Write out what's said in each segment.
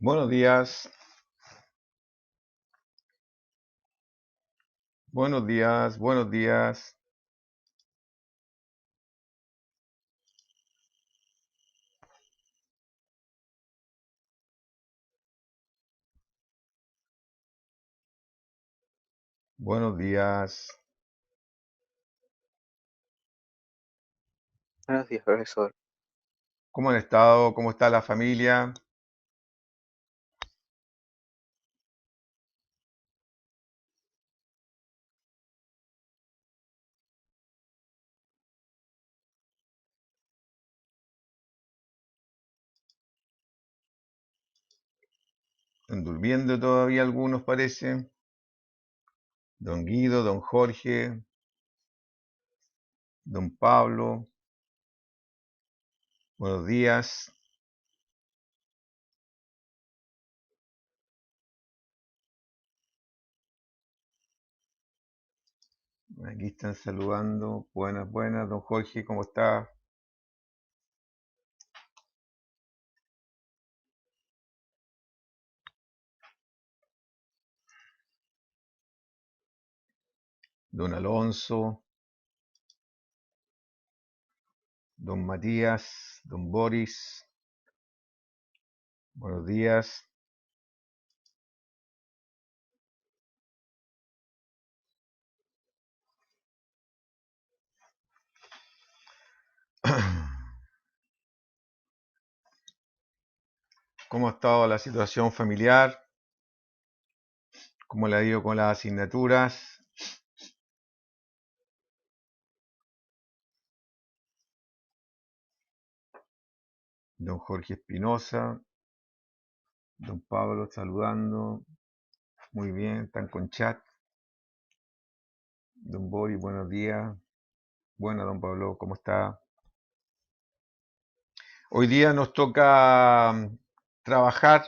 Buenos días, buenos días, buenos días. Buenos días. Buenos días, profesor. ¿Cómo han estado? ¿Cómo está la familia? ¿Están durmiendo todavía algunos, parece? Don Guido, don Jorge, don Pablo. Buenos días. Aquí están saludando. Buenas, buenas. Don Jorge, ¿cómo está? Don Alonso, don Matías, don Boris. Buenos días. ¿Cómo ha estado la situación familiar? ¿Cómo le ha ido con las asignaturas? Don Jorge Espinosa, don Pablo saludando. Muy bien, están con chat. Don Boris, buenos días. Buena, don Pablo, ¿cómo está? Hoy día nos toca trabajar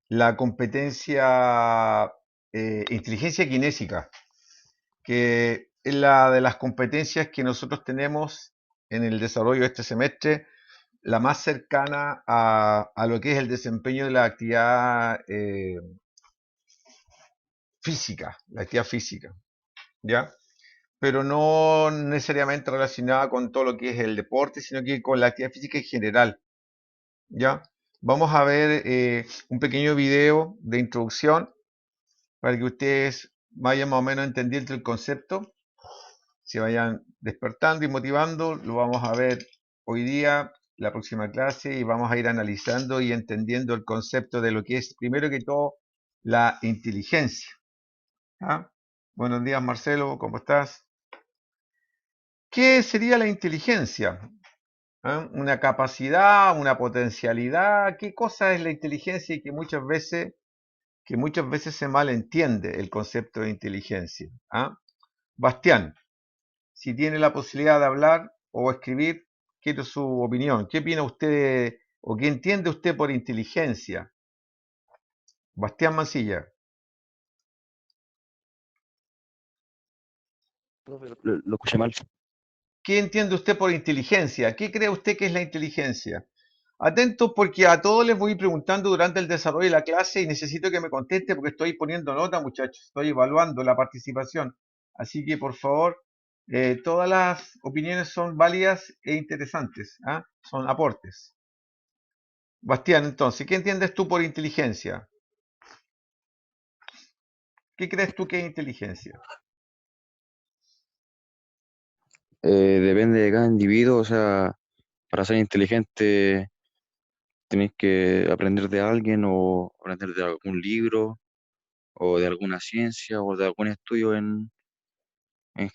la competencia inteligencia kinésica, que es la de las competencias que nosotros tenemos en el desarrollo de este semestre, la más cercana a lo que es el desempeño de la actividad física, la actividad física, ¿ya? Pero no necesariamente relacionada con todo lo que es el deporte, sino que con la actividad física en general, ¿ya? Vamos a ver un pequeño video de introducción para que ustedes vayan más o menos entendiendo el concepto, se vayan despertando y motivando. Lo vamos a ver hoy día, la próxima clase, y vamos a ir analizando y entendiendo el concepto de lo que es, primero que todo, la inteligencia. ¿Ah? Buenos días, Marcelo, ¿cómo estás? ¿Qué sería la inteligencia? ¿Ah? Una capacidad, una potencialidad. ¿Qué cosa es la inteligencia y que muchas veces se malentiende el concepto de inteligencia? ¿Ah? Bastián, si tiene la posibilidad de hablar o escribir, quiero su opinión. ¿Qué opina usted o qué entiende usted por inteligencia? Bastián Mancilla. No, pero lo escuché mal. ¿Qué entiende usted por inteligencia? ¿Qué cree usted que es la inteligencia? Atentos porque a todos les voy preguntando durante el desarrollo de la clase y necesito que me conteste porque estoy poniendo nota, muchachos. Estoy evaluando la participación. Así que, por favor, todas las opiniones son válidas e interesantes. ¿Ah? Son aportes. Bastián, entonces, ¿qué entiendes tú por inteligencia? ¿Qué crees tú que es inteligencia? Depende de cada individuo, o sea, para ser inteligente tenés que aprender de alguien o aprender de algún libro o de alguna ciencia o de algún estudio en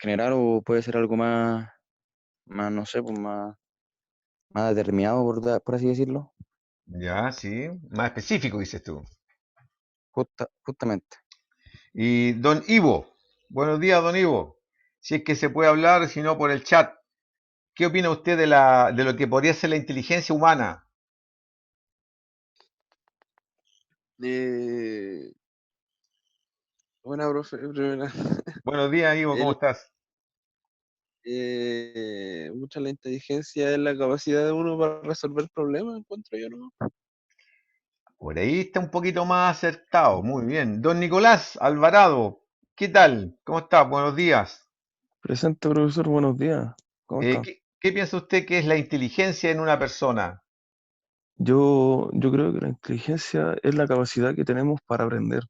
general o puede ser algo más no sé, pues más determinado, por así decirlo. Ya, sí. Más específico, dices tú. Justamente. Y don Ivo. Buenos días, don Ivo. Si es que se puede hablar, si no por el chat. ¿Qué opina usted de lo que podría ser la inteligencia humana? Eh, Buena, profe, primera. Buenos días, Ivo, ¿cómo El, estás? Mucha la inteligencia es la capacidad de uno para resolver problemas, encuentro yo, ¿no? Por ahí está un poquito más acertado. Muy bien. Don Nicolás Alvarado, ¿qué tal? ¿Cómo está? Buenos días. Presente, profesor, buenos días. ¿Cómo está? ¿Qué piensa usted que es la inteligencia en una persona? Yo creo que la inteligencia es la capacidad que tenemos para aprender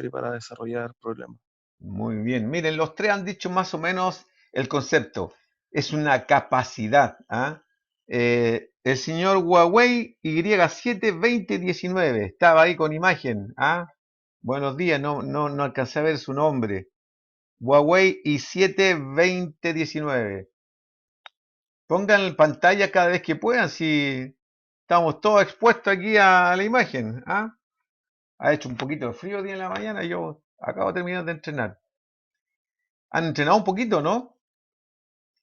y para desarrollar problemas. Muy bien. Miren, los tres han dicho más o menos el concepto. Es una capacidad. ¿Ah? El señor Huawei Y72019 estaba ahí con imagen. ¿Ah? Buenos días, no alcancé a ver su nombre. Huawei i7 2019. Pongan en pantalla cada vez que puedan, si estamos todos expuestos aquí a la imagen. ¿Ah? Ha hecho un poquito de frío día en la mañana, yo acabo de terminar de entrenar. ¿Han entrenado un poquito, no?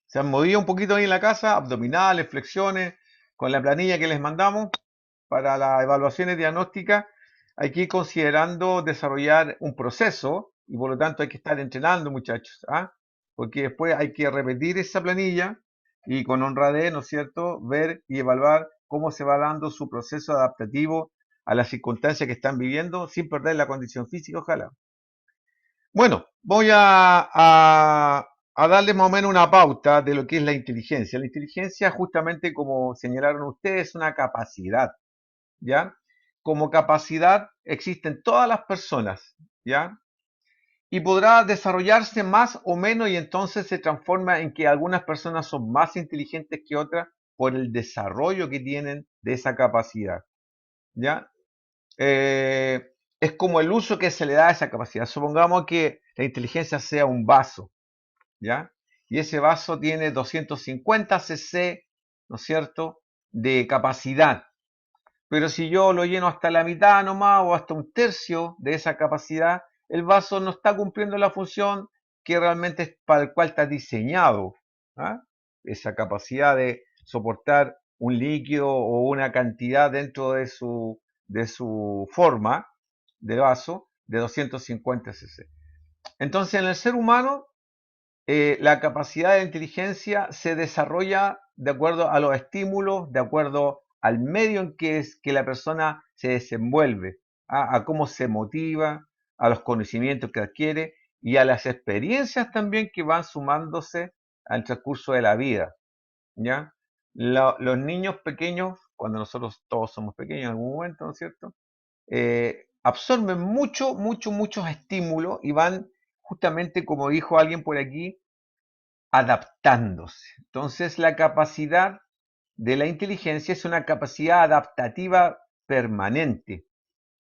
Se han movido un poquito ahí en la casa, abdominales, flexiones, con la planilla que les mandamos para las evaluaciones diagnósticas. Hay que ir considerando desarrollar un proceso y por lo tanto hay que estar entrenando, muchachos, ¿ah? Porque después hay que repetir esa planilla y con honradez, ¿no es cierto?, ver y evaluar cómo se va dando su proceso adaptativo a las circunstancias que están viviendo sin perder la condición física, ojalá. Bueno, voy a darles más o menos una pauta de lo que es la inteligencia. La inteligencia, justamente como señalaron ustedes, es una capacidad, ¿ya? Como capacidad existen todas las personas, ¿ya? Y podrá desarrollarse más o menos y entonces se transforma en que algunas personas son más inteligentes que otras por el desarrollo que tienen de esa capacidad, ¿ya? eh, es como el uso que se le da a esa capacidad. Supongamos que la inteligencia sea un vaso, ¿ya? Y ese vaso tiene 250 cc, ¿no es cierto?, de capacidad. Pero si yo lo lleno hasta la mitad nomás o hasta un tercio de esa capacidad, el vaso no está cumpliendo la función que realmente es para el cual está diseñado. ¿Ah? Esa capacidad de soportar un líquido o una cantidad dentro de su forma de vaso de 250 cc. Entonces, en el ser humano, la capacidad de inteligencia se desarrolla de acuerdo a los estímulos, de acuerdo al medio en que la persona se desenvuelve, a cómo se motiva, a los conocimientos que adquiere y a las experiencias también que van sumándose al transcurso de la vida. ¿Ya? Los niños pequeños, cuando nosotros todos somos pequeños en algún momento, ¿no es cierto? Absorben muchos estímulos y van justamente, como dijo alguien por aquí, adaptándose. Entonces, la capacidad de la inteligencia es una capacidad adaptativa permanente,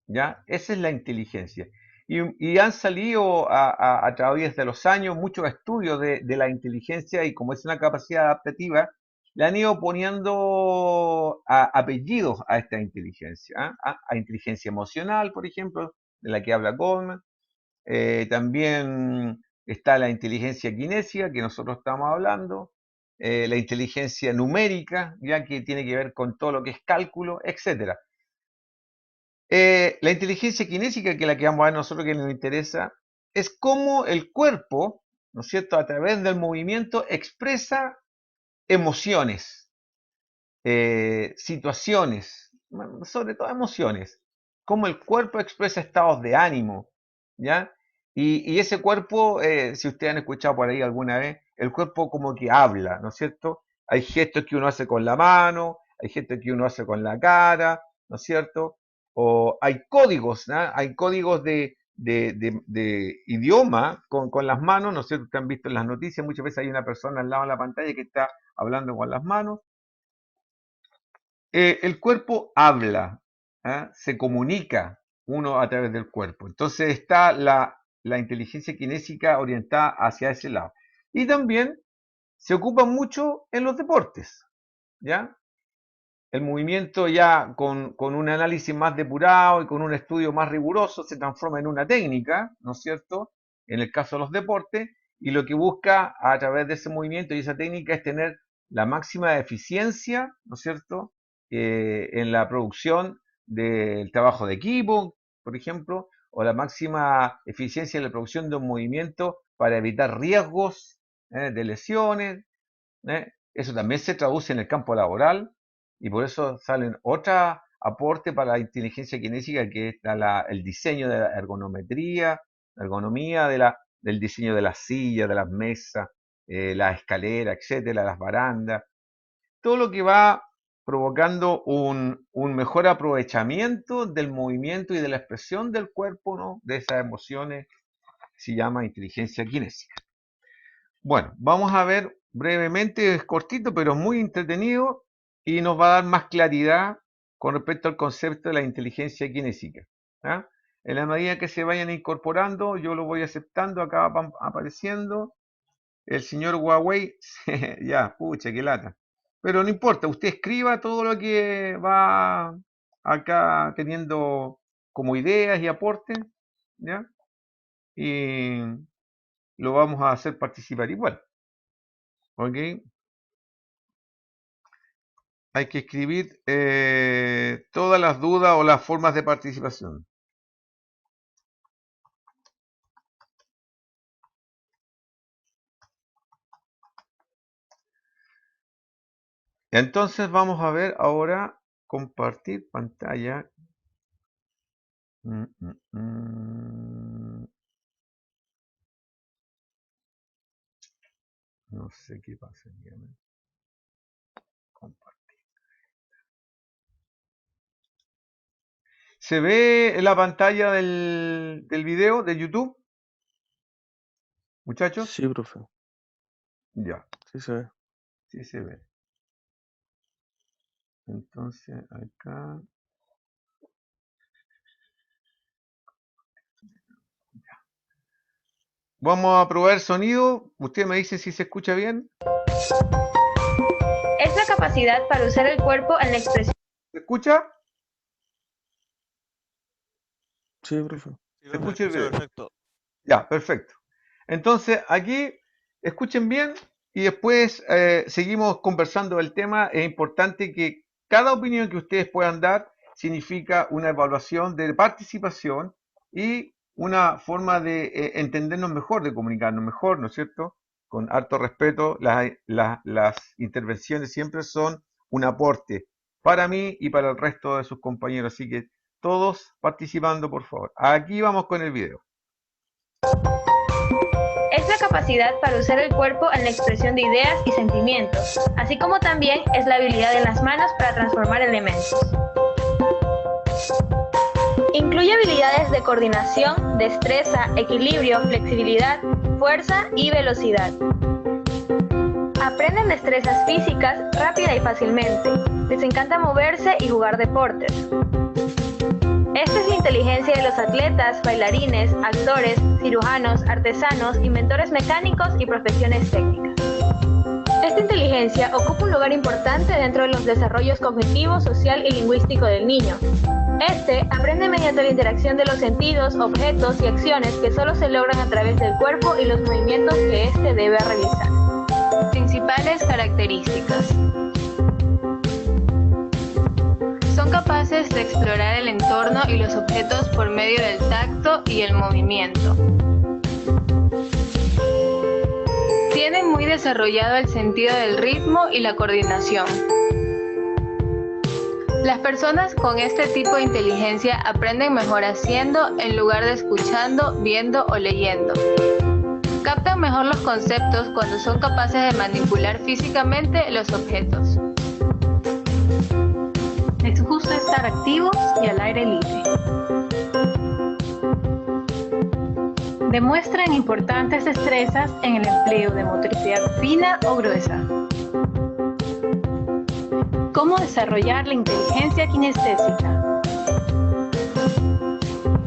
¿ya? Esa es la inteligencia. Y han salido a través de los años muchos estudios de la inteligencia y como es una capacidad adaptativa, le han ido poniendo apellidos a esta inteligencia, ¿ah? A inteligencia emocional, por ejemplo, de la que habla Goldman. También está la inteligencia kinésica, que nosotros estamos hablando, la inteligencia numérica, ya que tiene que ver con todo lo que es cálculo, etcétera. La inteligencia kinésica, que es la que vamos a ver nosotros que nos interesa, es cómo el cuerpo, ¿no es cierto?, a través del movimiento expresa emociones, situaciones, sobre todo emociones, cómo el cuerpo expresa estados de ánimo, ¿ya? Y ese cuerpo, si ustedes han escuchado por ahí alguna vez, el cuerpo como que habla, ¿no es cierto? Hay gestos que uno hace con la mano, hay gestos que uno hace con la cara, ¿no es cierto? O hay códigos, ¿no? Hay códigos de idioma con las manos, ¿no es cierto? Ustedes han visto en las noticias, muchas veces hay una persona al lado de la pantalla que está hablando con las manos. El cuerpo habla, ¿ah? Se comunica uno a través del cuerpo. Entonces está la inteligencia kinésica orientada hacia ese lado. Y también se ocupa mucho en los deportes, ¿ya? El movimiento ya con un análisis más depurado y con un estudio más riguroso se transforma en una técnica, ¿no es cierto? En el caso de los deportes, y lo que busca a través de ese movimiento y esa técnica es tener la máxima eficiencia, ¿no es cierto? En la producción del trabajo de equipo, por ejemplo, o la máxima eficiencia en la producción de un movimiento para evitar riesgos de lesiones. Eso también se traduce en el campo laboral y por eso salen aporte para la inteligencia kinésica, que está el diseño de la ergonometría, la ergonomía del diseño de las sillas, de las mesas, la escalera, etcétera, las barandas, todo lo que va provocando un mejor aprovechamiento del movimiento y de la expresión del cuerpo, ¿no? De esas emociones, se llama inteligencia kinésica. Bueno, vamos a ver brevemente, es cortito pero muy entretenido y nos va a dar más claridad con respecto al concepto de la inteligencia kinésica. ¿Ah? En la medida que se vayan incorporando, yo lo voy aceptando, acá va apareciendo. El señor Huawei, ya, pucha, qué lata. Pero no importa, usted escriba todo lo que va acá teniendo como ideas y aportes, ¿ya? Y lo vamos a hacer participar igual, ¿ok? Hay que escribir todas las dudas o las formas de participación. Entonces vamos a ver ahora compartir pantalla. No sé qué pasa. Compartir. ¿Se ve en la pantalla del video de YouTube? ¿Muchachos? Sí, profe. Ya, Sí se ve. sí se ve. Entonces acá. Ya. Vamos a probar el sonido. Usted me dice si se escucha bien. Es la capacidad para usar el cuerpo en la expresión. ¿Se escucha? Sí, profe. ¿Se escucha el video? Perfecto. Ya, perfecto. Entonces, aquí escuchen bien y después seguimos conversando del tema. Es importante que cada opinión que ustedes puedan dar significa una evaluación de participación y una forma de entendernos mejor, de comunicarnos mejor, ¿no es cierto? Con harto respeto, las intervenciones siempre son un aporte para mí y para el resto de sus compañeros. Así que todos participando, por favor. Aquí vamos con el video. Es la capacidad para usar el cuerpo en la expresión de ideas y sentimientos, así como también es la habilidad en las manos para transformar elementos. Incluye habilidades de coordinación, destreza, equilibrio, flexibilidad, fuerza y velocidad. Aprenden destrezas físicas rápida y fácilmente. Les encanta moverse y jugar deportes. Esta es la inteligencia de los atletas, bailarines, actores, cirujanos, artesanos, inventores mecánicos y profesiones técnicas. Esta inteligencia ocupa un lugar importante dentro de los desarrollos cognitivo, social y lingüístico del niño. Este aprende mediante la interacción de los sentidos, objetos y acciones que solo se logran a través del cuerpo y los movimientos que éste debe realizar. Principales características. Son capaces de explorar el entorno y los objetos por medio del tacto y el movimiento. Tienen muy desarrollado el sentido del ritmo y la coordinación. Las personas con este tipo de inteligencia aprenden mejor haciendo en lugar de escuchando, viendo o leyendo. Captan mejor los conceptos cuando son capaces de manipular físicamente los objetos. Les gusta estar activos y al aire libre. Demuestran importantes destrezas en el empleo de motricidad fina o gruesa. ¿Cómo desarrollar la inteligencia kinestésica?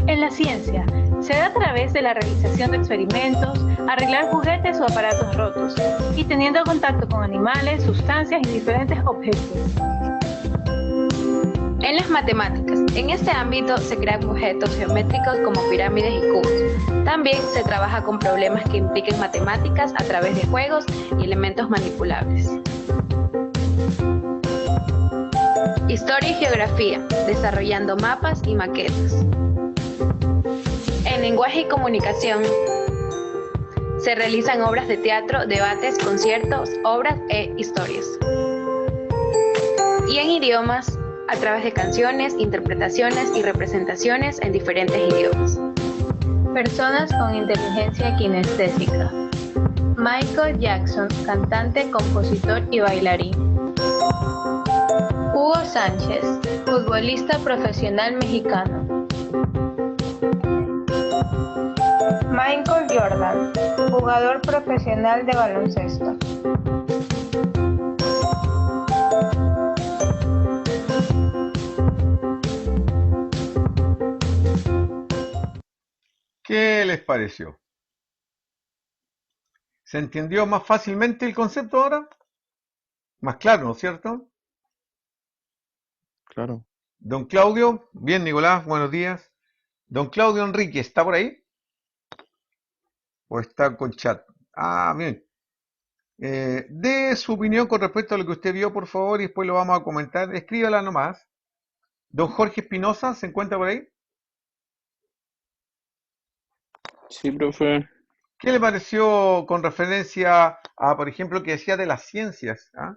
En la ciencia, se da a través de la realización de experimentos, arreglar juguetes o aparatos rotos, y teniendo contacto con animales, sustancias y diferentes objetos. En las matemáticas, en este ámbito se crean objetos geométricos como pirámides y cubos. También se trabaja con problemas que impliquen matemáticas a través de juegos y elementos manipulables. Historia y geografía, desarrollando mapas y maquetas. En lenguaje y comunicación, se realizan obras de teatro, debates, conciertos, obras e historias. Y en idiomas, a través de canciones, interpretaciones y representaciones en diferentes idiomas. Personas con inteligencia kinestésica. Michael Jackson, cantante, compositor y bailarín. Hugo Sánchez, futbolista profesional mexicano. Michael Jordan, jugador profesional de baloncesto. ¿Qué les pareció? ¿Se entendió más fácilmente el concepto ahora? Más claro, ¿no es cierto? Claro. Don Claudio, bien Nicolás, buenos días. Don Claudio Enrique, ¿está por ahí? ¿O está con chat? Ah, bien. Dé su opinión con respecto a lo que usted vio, por favor, y después lo vamos a comentar. Escríbala nomás. Don Jorge Espinosa, ¿se encuentra por ahí? Sí, profe. ¿Qué le pareció con referencia a, por ejemplo, que decía de las ciencias? ¿Ah?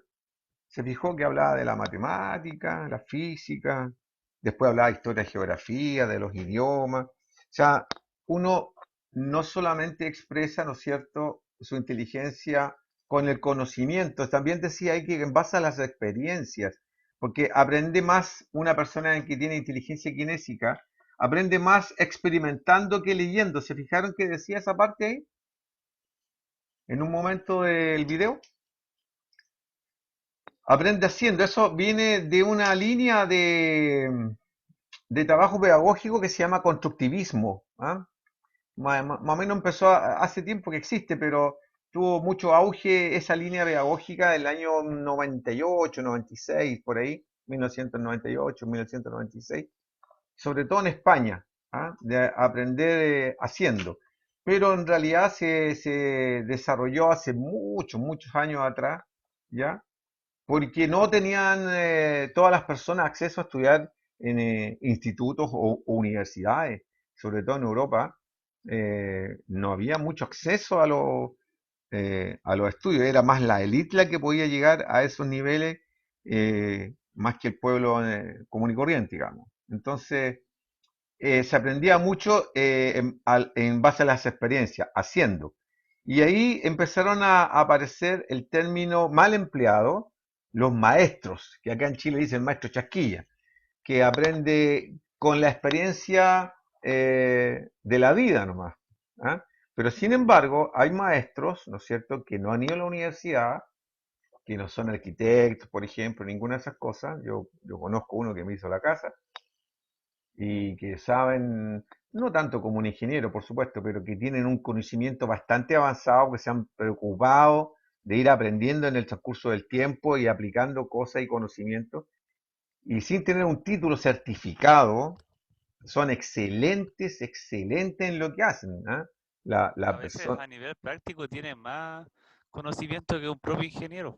Se fijó que hablaba de la matemática, la física, después hablaba de historia, geografía, de los idiomas. O sea, uno no solamente expresa, ¿no es cierto?, su inteligencia con el conocimiento, también decía ahí que en base a las experiencias, porque aprende más una persona que tiene inteligencia kinésica, aprende más experimentando que leyendo. ¿Se fijaron que decía esa parte ahí? En un momento del video. Aprende haciendo. Eso viene de una línea de trabajo pedagógico que se llama constructivismo. ¿Ah? Más o menos empezó hace tiempo que existe, pero tuvo mucho auge esa línea pedagógica del año 98, 96, por ahí, 1998, 1996, sobre todo en España, ¿ah? De aprender haciendo. Pero en realidad se desarrolló hace muchos años atrás, ¿ya? Porque no tenían todas las personas acceso a estudiar en institutos o universidades, sobre todo en Europa. No había mucho acceso a los estudios, era más la élite la que podía llegar a esos niveles, más que el pueblo común y corriente, digamos. Entonces, se aprendía mucho en base a las experiencias, haciendo. Y ahí empezaron a aparecer el término mal empleado, los maestros, que acá en Chile dicen maestro chasquilla, que aprende con la experiencia de la vida nomás. ¿Ah? Pero sin embargo, hay maestros, ¿no es cierto?, que no han ido a la universidad, que no son arquitectos, por ejemplo, ninguna de esas cosas. Yo conozco uno que me hizo la casa, y que saben, no tanto como un ingeniero, por supuesto, pero que tienen un conocimiento bastante avanzado, que se han preocupado de ir aprendiendo en el transcurso del tiempo y aplicando cosas y conocimientos, y sin tener un título certificado, son excelentes en lo que hacen. ¿Ah? A La veces persona, a nivel práctico tienen más conocimiento que un propio ingeniero.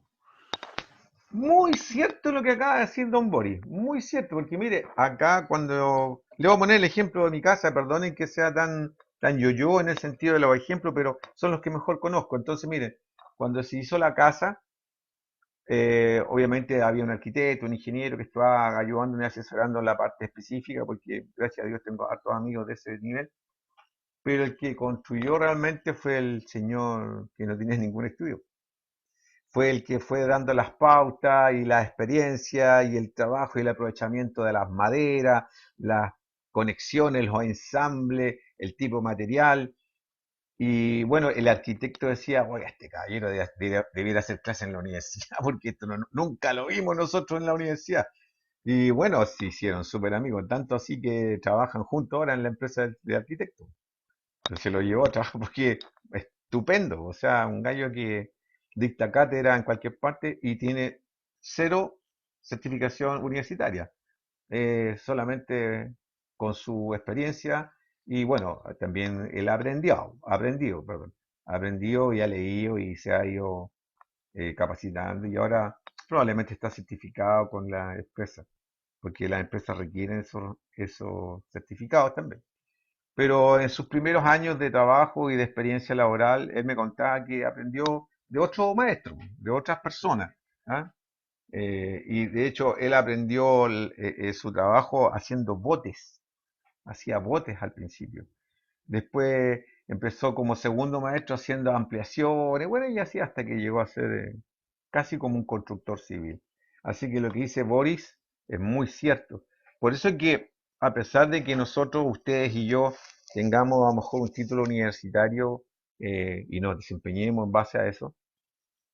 muy cierto lo que acaba de decir Don Boris, muy cierto, porque mire, acá cuando le voy a poner el ejemplo de mi casa, perdonen que sea tan yo-yo en el sentido de los ejemplos, pero son los que mejor conozco. Entonces, mire, cuando se hizo la casa, obviamente había un arquitecto, un ingeniero que estaba ayudándome, asesorando en la parte específica, porque gracias a Dios tengo hartos amigos de ese nivel, pero el que construyó realmente fue el señor que no tenía ningún estudio. Fue el que fue dando las pautas y la experiencia y el trabajo y el aprovechamiento de las maderas, las conexiones, los ensambles, el tipo de material. Y bueno, el arquitecto decía, oye, este caballero debiera hacer clase en la universidad, porque esto nunca lo vimos nosotros en la universidad. Y bueno, se hicieron súper amigos, tanto así que trabajan juntos ahora en la empresa de arquitectos. Se lo llevó a trabajar porque estupendo, o sea, un gallo que dicta cátedra en cualquier parte y tiene cero certificación universitaria, solamente con su experiencia y bueno, también él aprendió y ha leído y se ha ido capacitando y ahora probablemente está certificado con la empresa, porque las empresas requieren esos certificados también. Pero en sus primeros años de trabajo y de experiencia laboral, él me contaba que aprendió de otro maestro, de otras personas. ¿Ah? Y de hecho, él aprendió su trabajo haciendo botes. Hacía botes al principio. Después empezó como segundo maestro haciendo ampliaciones, bueno, y así hasta que llegó a ser casi como un constructor civil. Así que lo que dice Boris es muy cierto. Por eso es que, a pesar de que nosotros, ustedes y yo, tengamos a lo mejor un título universitario y nos desempeñemos en base a eso,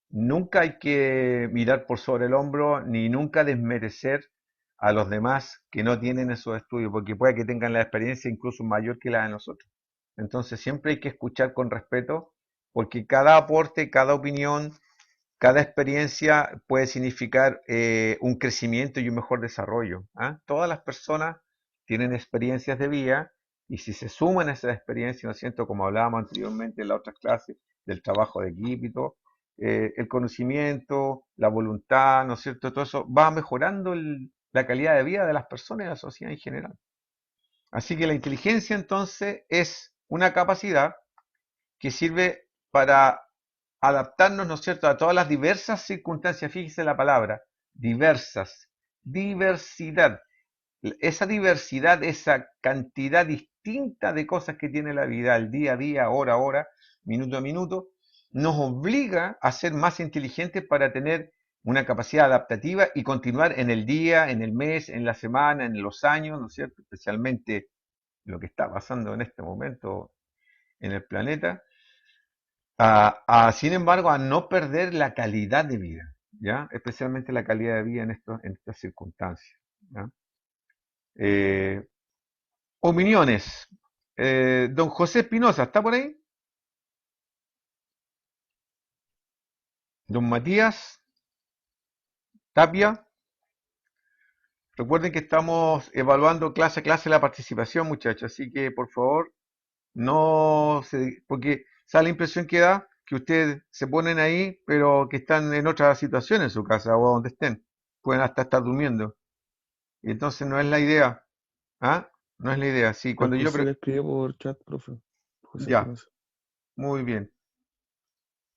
nunca hay que mirar por sobre el hombro ni nunca desmerecer a los demás que no tienen esos estudios, porque puede que tengan la experiencia incluso mayor que la de nosotros. Entonces siempre hay que escuchar con respeto, porque cada aporte, cada opinión, cada experiencia puede significar un crecimiento y un mejor desarrollo. ¿Ah? Todas las personas tienen experiencias de vida y si se suman a esas experiencias, ¿no es cierto? Como hablábamos anteriormente en las otras clases, del trabajo de equipo y todo, el conocimiento, la voluntad, ¿no es cierto? Todo eso va mejorando la calidad de vida de las personas y de la sociedad en general. Así que la inteligencia entonces es una capacidad que sirve para adaptarnos, ¿no es cierto?, a todas las diversas circunstancias. Fíjese la palabra, diversas, diversidad. Esa diversidad, esa cantidad distinta de cosas que tiene la vida, el día a día, hora a hora, minuto a minuto, nos obliga a ser más inteligentes para tener una capacidad adaptativa y continuar en el día, en el mes, en la semana, en los años, ¿no es cierto?, especialmente lo que está pasando en este momento en el planeta, sin embargo, a no perder la calidad de vida, ¿ya? Especialmente la calidad de vida en estas circunstancias, ¿ya? Eh, Opiniones. Don José Espinosa, ¿está por ahí? Don Matías Tapia. Recuerden que estamos evaluando clase a clase la participación, muchachos, así que por favor, no se, porque esa la impresión que da que ustedes se ponen ahí, pero que están en otra situación en su casa o donde estén. Pueden hasta estar durmiendo. Y entonces no es la idea. ¿Ah? No es la idea. Sí, Don cuando yo... José le escribió por chat, profe. José Ya, Espinosa. muy bien.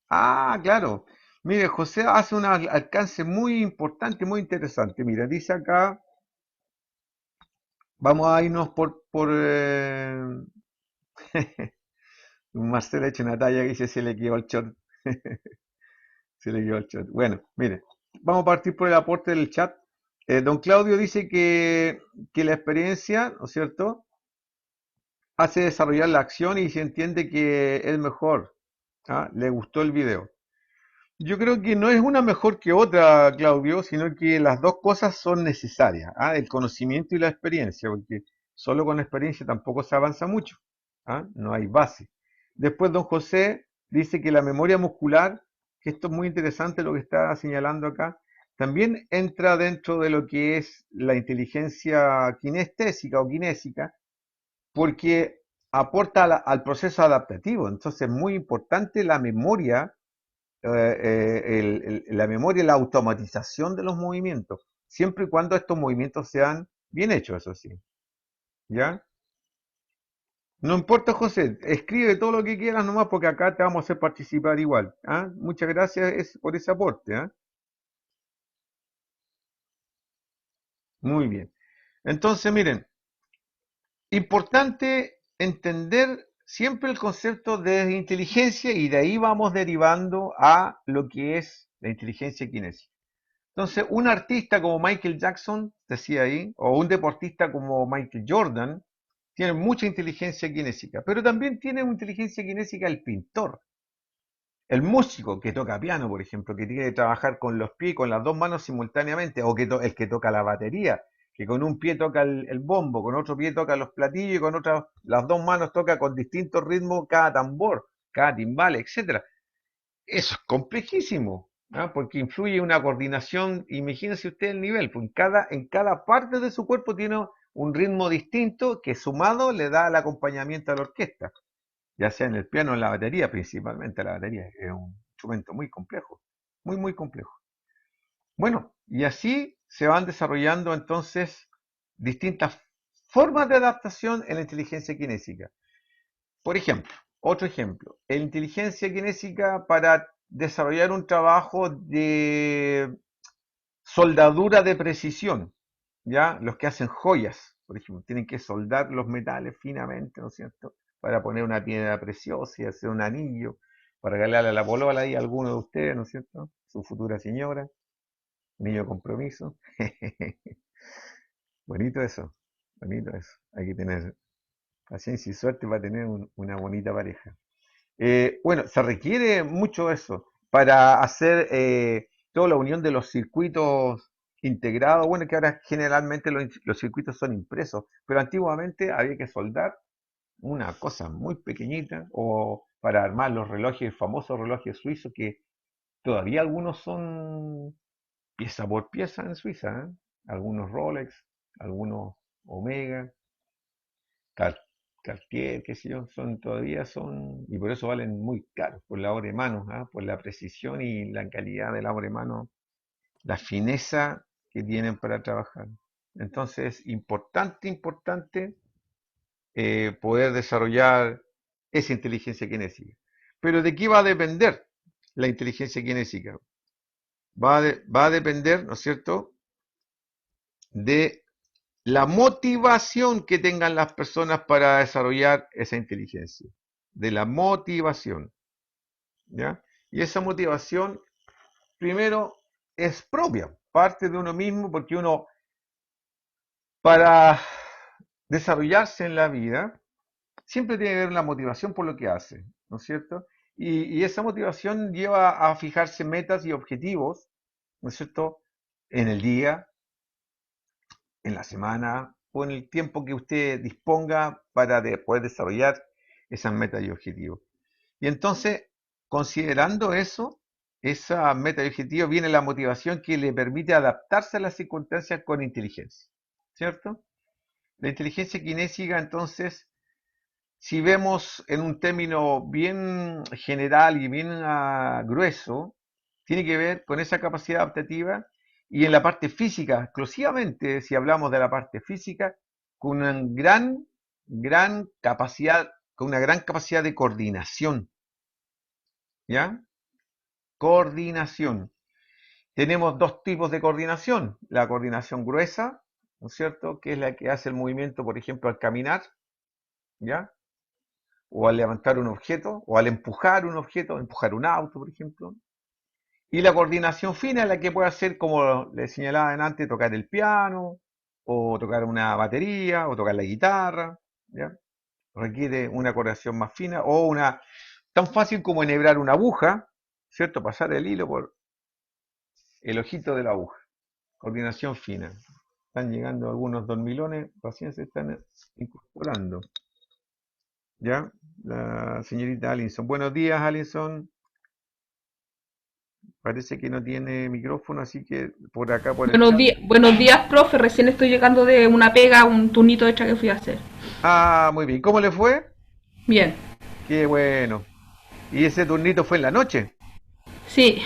Ah, claro. Mire, José hace un alcance muy importante, muy interesante. Mira, dice acá, vamos a irnos Marcelo ha hecho una talla que dice se le quedó el short. Se le quedó el chat. Bueno, mire, vamos a partir por el aporte del chat. Don Claudio dice que la experiencia, ¿no es cierto?, hace desarrollar la acción y se entiende que es mejor. ¿Ah? Le gustó el video. Yo creo que no es una mejor que otra, Claudio, sino que las dos cosas son necesarias. ¿Ah? El conocimiento y la experiencia, porque solo con experiencia tampoco se avanza mucho. ¿Ah? No hay base. Después, don José dice que la memoria muscular, que esto es muy interesante lo que está señalando acá, también entra dentro de lo que es la inteligencia kinestésica o kinésica, porque aporta al proceso adaptativo. Entonces es muy importante la memoria, la memoria y la automatización de los movimientos, siempre y cuando estos movimientos sean bien hechos, eso sí. ¿Ya? No importa, José, escribe todo lo que quieras nomás porque acá te vamos a hacer participar igual. ¿Ah? Muchas gracias por ese aporte. ¿Ah? Muy bien. Entonces, miren, importante entender siempre el concepto de inteligencia y de ahí vamos derivando a lo que es la inteligencia kinésica. Entonces, un artista como Michael Jackson, decía ahí, o un deportista como Michael Jordan, tiene mucha inteligencia kinésica, pero también tiene una inteligencia kinésica el pintor, el músico que toca piano, por ejemplo, que tiene que trabajar con los pies, con las dos manos simultáneamente, o el que toca la batería, que con un pie toca el bombo, con otro pie toca los platillos y con las dos manos toca con distintos ritmos cada tambor, cada timbal, etcétera. Eso es complejísimo, ¿ah? Porque influye una coordinación, imagínense usted el nivel, pues en cada parte de su cuerpo tiene un ritmo distinto que sumado le da el acompañamiento a la orquesta, ya sea en el piano o en la batería, principalmente la batería, es un instrumento muy complejo, muy, muy complejo. Bueno, y así se van desarrollando entonces distintas formas de adaptación en la inteligencia kinésica. Por ejemplo, otro ejemplo, en inteligencia kinésica para desarrollar un trabajo soldadura de precisión, ¿ya? Los que hacen joyas, por ejemplo, tienen que soldar los metales finamente, ¿no es cierto? Para poner una piedra preciosa y hacer un anillo, para regalarle a la polola ahí a alguno de ustedes, ¿no es cierto? Su futura señora, niño de compromiso. Bonito eso, bonito eso. Hay que tener paciencia y suerte para tener una bonita pareja. Bueno, se requiere mucho eso para hacer toda la unión de los circuitos integrados. Bueno, que ahora generalmente los circuitos son impresos, pero antiguamente había que soldar una cosa muy pequeñita o para armar los relojes, el famoso reloj suizo, que todavía algunos son pieza por pieza en Suiza, ¿eh? Algunos Rolex, algunos Omega, Car- Cartier, qué sé yo, todavía son, y por eso valen muy caros, por la obra de mano, ¿ah? Por la precisión y la calidad de la obra de mano, la fineza que tienen para trabajar. Entonces, importante poder desarrollar esa inteligencia kinésica. Pero ¿de qué va a depender la inteligencia kinésica? Va a depender, ¿no es cierto?, de la motivación que tengan las personas para desarrollar esa inteligencia. De la motivación, ¿ya? Y esa motivación, primero, es propia, parte de uno mismo, porque uno, para desarrollarse en la vida, siempre tiene que haber una motivación por lo que hace, ¿no es cierto? Y esa motivación lleva a fijarse metas y objetivos, ¿no es cierto? En el día, en la semana o en el tiempo que usted disponga para poder desarrollar esas metas y objetivos. Y entonces, considerando eso, esa meta y objetivo, viene la motivación que le permite adaptarse a las circunstancias con inteligencia, ¿cierto? La inteligencia kinésica, entonces, si vemos en un término bien general y bien grueso, tiene que ver con esa capacidad adaptativa y en la parte física, exclusivamente, si hablamos de la parte física, con una gran capacidad, con una gran capacidad de coordinación, ¿ya? Coordinación. Tenemos dos tipos de coordinación, la coordinación gruesa, ¿no es cierto?, que es la que hace el movimiento, por ejemplo, al caminar, ¿ya? O al levantar un objeto, o al empujar un objeto, empujar un auto, por ejemplo. Y la coordinación fina es la que puede hacer, como le señalaba antes, tocar el piano, o tocar una batería, o tocar la guitarra, ¿ya? Requiere una coordinación más fina, o una tan fácil como enhebrar una aguja, ¿cierto? Pasar el hilo por el ojito de la aguja. Coordinación fina. Están llegando algunos dormilones, recién se están incorporando. ¿Ya? La señorita Allinson. Buenos días, Allinson. Parece que no tiene micrófono, así que por acá, por el chat. Buenos días, profe. Recién estoy llegando de una pega, un turnito extra que fui a hacer. Ah, muy bien. ¿Cómo le fue? Bien. Qué bueno. ¿Y ese turnito fue en la noche? Sí.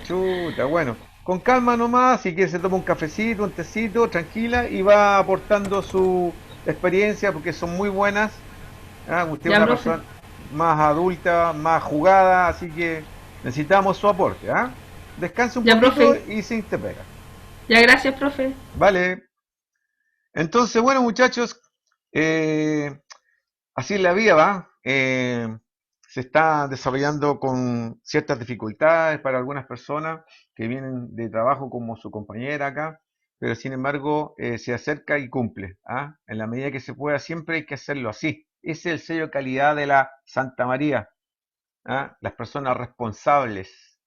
Chuta, bueno. Con calma nomás, si quiere se toma un cafecito, un tecito, tranquila, y va aportando su experiencia, porque son muy buenas. Ah, usted es Ya, una profe. persona más adulta, más jugada, así que necesitamos su aporte, ¿ah? Descanse un Ya, poquito profe. y se integra. Ya, gracias, profe. Vale. Entonces, bueno, muchachos, así es la vida, ¿va? Se está desarrollando con ciertas dificultades para algunas personas que vienen de trabajo como su compañera acá, pero sin embargo se acerca y cumple, ¿ah? En la medida que se pueda, siempre hay que hacerlo así. Ese es el sello de calidad de la Santa María, ¿ah? Las personas responsables,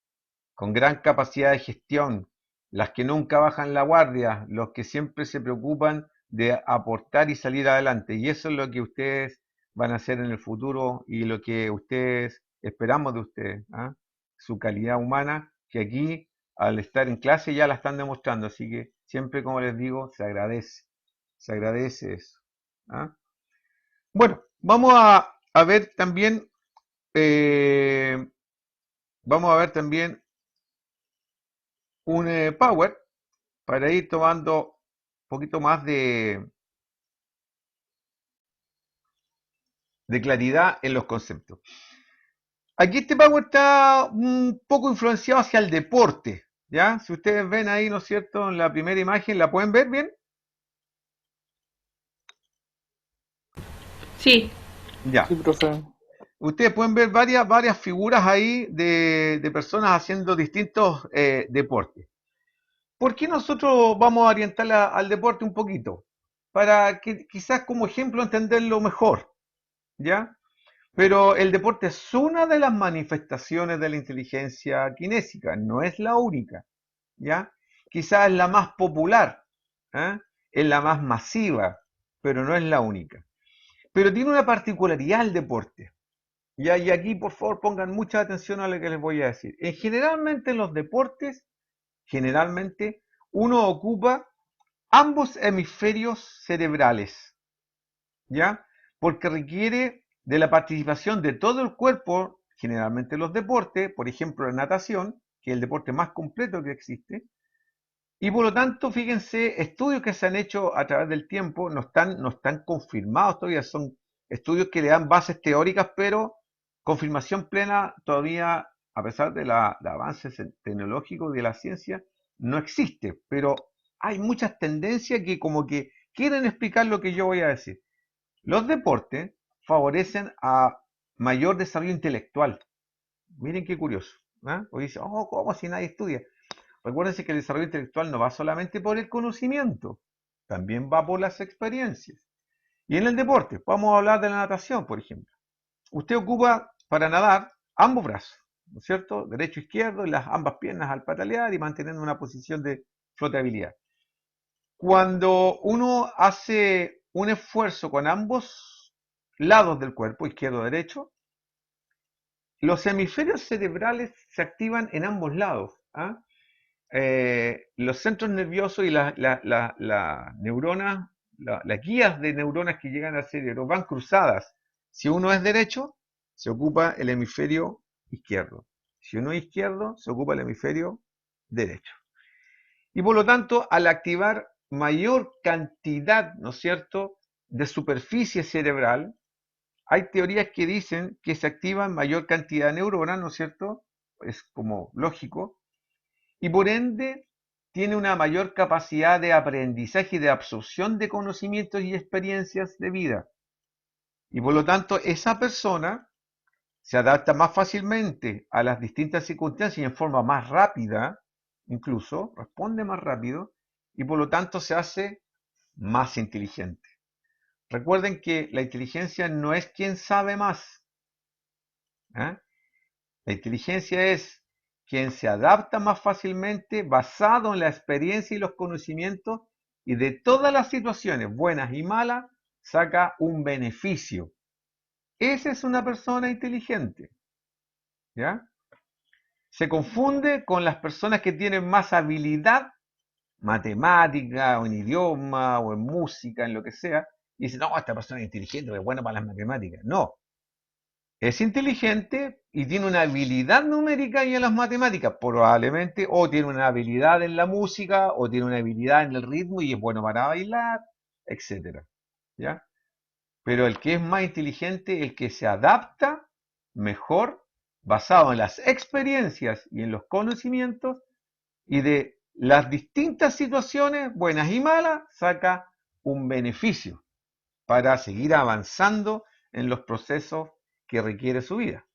con gran capacidad de gestión, las que nunca bajan la guardia, los que siempre se preocupan de aportar y salir adelante. Y eso es lo que ustedes van a hacer en el futuro y lo que ustedes esperamos de ustedes, ¿ah? Su calidad humana, que aquí al estar en clase ya la están demostrando. Así que siempre, como les digo, se agradece eso, ¿ah? Bueno, a ver también, eh, vamos a ver también un power para ir tomando un poquito más de claridad en los conceptos. Aquí este power está un poco influenciado hacia el deporte, ¿Ya? Si ustedes ven ahí, ¿no es cierto? En la primera imagen, ¿la pueden ver bien? Sí, Ya. Sí, profe. Ustedes pueden ver varias figuras ahí de personas haciendo distintos deportes. ¿Por qué nosotros vamos a orientar al deporte un poquito? Para que quizás como ejemplo entenderlo mejor, ¿ya? Pero el deporte es una de las manifestaciones de la inteligencia kinésica, no es la única, ¿ya? Quizás es la más popular, ¿eh? Es la más masiva, pero no es la única. Pero tiene una particularidad el deporte. ¿Ya? Y aquí, por favor, pongan mucha atención a lo que les voy a decir. Generalmente en los deportes, generalmente, uno ocupa ambos hemisferios cerebrales, ¿ya? Porque requiere de la participación de todo el cuerpo, generalmente en los deportes, por ejemplo la natación, que es el deporte más completo que existe, y por lo tanto, fíjense, estudios que se han hecho a través del tiempo no están confirmados todavía, son estudios que le dan bases teóricas, pero confirmación plena todavía, a pesar de los avances tecnológicos y de la ciencia, no existe. Pero hay muchas tendencias que como que quieren explicar lo que yo voy a decir. Los deportes favorecen a mayor desarrollo intelectual. Miren qué curioso. ¿Ah? O dice, oh, ¿cómo si nadie estudia? Recuérdense que el desarrollo intelectual no va solamente por el conocimiento, también va por las experiencias. Y en el deporte, vamos a hablar de la natación, por ejemplo. Usted ocupa para nadar ambos brazos, ¿no es cierto? Derecho, izquierdo y las ambas piernas al patalear y manteniendo una posición de flotabilidad. Cuando uno hace un esfuerzo con ambos lados del cuerpo, izquierdo, derecho, los hemisferios cerebrales se activan en ambos lados. ¿Ah? Los centros nerviosos y las neuronas, las guías de neuronas que llegan al cerebro van cruzadas. Si uno es derecho, se ocupa el hemisferio izquierdo. Si uno es izquierdo, se ocupa el hemisferio derecho. Y por lo tanto, al activar mayor cantidad, ¿no es cierto?, de superficie cerebral, hay teorías que dicen que se activan mayor cantidad de neuronas, ¿no es cierto? Es como lógico, y por ende tiene una mayor capacidad de aprendizaje y de absorción de conocimientos y experiencias de vida. Y por lo tanto, esa persona se adapta más fácilmente a las distintas circunstancias y en forma más rápida, incluso, responde más rápido, y por lo tanto se hace más inteligente. Recuerden que la inteligencia no es quien sabe más. ¿Eh? La inteligencia es quien se adapta más fácilmente basado en la experiencia y los conocimientos y de todas las situaciones, buenas y malas, saca un beneficio. Esa es una persona inteligente. ¿Ya? Se confunde con las personas que tienen más habilidad matemática o en idioma o en música, en lo que sea, y dicen, no, esta persona es inteligente, es buena para las matemáticas. No, es inteligente y tiene una habilidad numérica y en las matemáticas, probablemente, o tiene una habilidad en la música, o tiene una habilidad en el ritmo y es bueno para bailar, etcétera. ¿Ya? Pero el que es más inteligente, el que se adapta mejor, basado en las experiencias y en los conocimientos, y de las distintas situaciones, buenas y malas, saca un beneficio para seguir avanzando en los procesos que requiere su vida.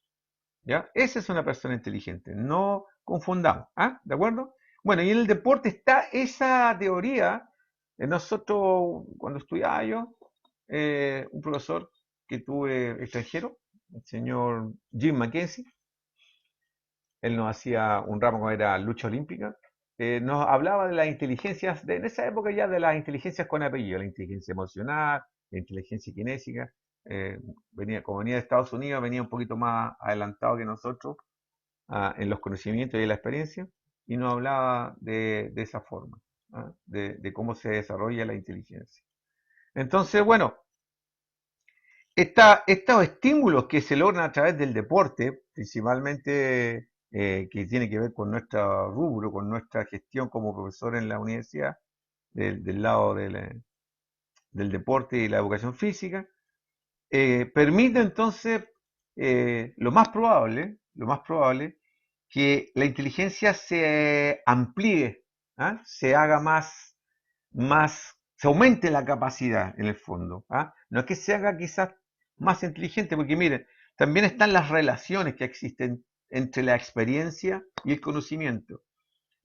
¿Ya? Esa es una persona inteligente, no confundamos. ¿Ah? ¿De acuerdo? Bueno, y en el deporte está esa teoría. Nosotros, cuando estudiaba yo, un profesor que tuve extranjero, el señor Jim Mackenzie, él nos hacía un ramo que era lucha olímpica, nos hablaba de las inteligencias, en esa época ya de las inteligencias con apellido, la inteligencia emocional, la inteligencia kinésica, como venía de Estados Unidos, venía un poquito más adelantado que nosotros en los conocimientos y en la experiencia, y nos hablaba de esa forma, de cómo se desarrolla la inteligencia. Entonces, bueno, estos estímulos que se logran a través del deporte, principalmente que tiene que ver con nuestro rubro, con nuestra gestión como profesor en la universidad, del lado del deporte y la educación física, permite entonces lo más probable que la inteligencia se amplíe, ¿ah? Se haga se aumente la capacidad en el fondo, ¿ah? No es que se haga quizás más inteligente, porque miren, también están las relaciones que existen entre la experiencia y el conocimiento.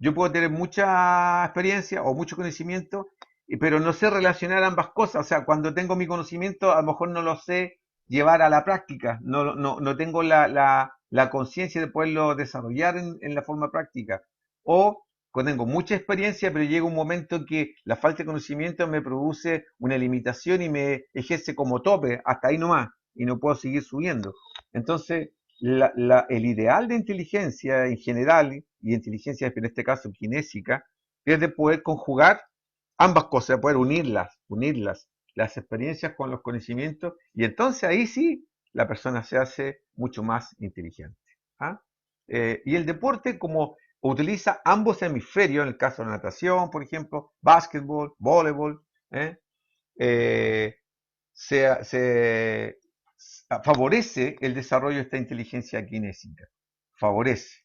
Yo puedo tener mucha experiencia o mucho conocimiento, pero no sé relacionar ambas cosas. O sea, cuando tengo mi conocimiento, a lo mejor no lo sé llevar a la práctica. No tengo la conciencia de poderlo desarrollar en la forma práctica. O cuando tengo mucha experiencia, pero llega un momento en que la falta de conocimiento me produce una limitación y me ejerce como tope, hasta ahí nomás, y no puedo seguir subiendo. Entonces, el ideal de inteligencia en general, y inteligencia en este caso kinésica, es de poder conjugar ambas cosas, de poder unirlas, las experiencias con los conocimientos, y entonces ahí sí la persona se hace mucho más inteligente. ¿Ah? Y el deporte, como utiliza ambos hemisferios, en el caso de la natación, por ejemplo, básquetbol, voleibol, ¿eh? Eh, se favorece el desarrollo de esta inteligencia kinésica. Favorece.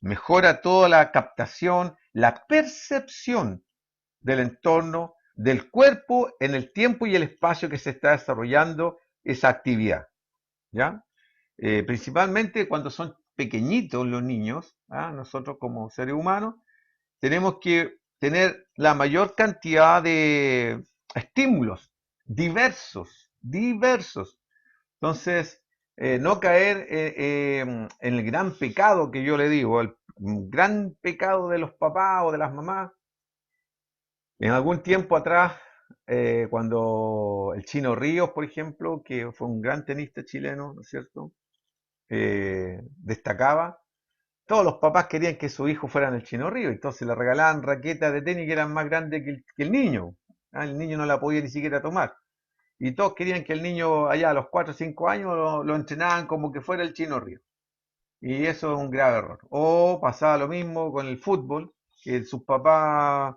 Mejora toda la captación, la percepción del entorno, del cuerpo en el tiempo y el espacio que se está desarrollando esa actividad. ¿Ya? Principalmente cuando son pequeñitos los niños, ¿ah? Nosotros como seres humanos tenemos que tener la mayor cantidad de estímulos diversos. Entonces, no caer en el gran pecado que yo le digo, el gran pecado de los papás o de las mamás. En algún tiempo atrás, cuando el Chino Ríos, por ejemplo, que fue un gran tenista chileno, ¿no es cierto? Destacaba, todos los papás querían que su hijo fuera el Chino Ríos, entonces le regalaban raquetas de tenis que eran más grandes que el niño. ¿Ah? El niño no la podía ni siquiera tomar. Y todos querían que el niño allá a los 4 o 5 años lo entrenaban como que fuera el Chino Ríos. Y eso es un grave error. O pasaba lo mismo con el fútbol, que sus papás,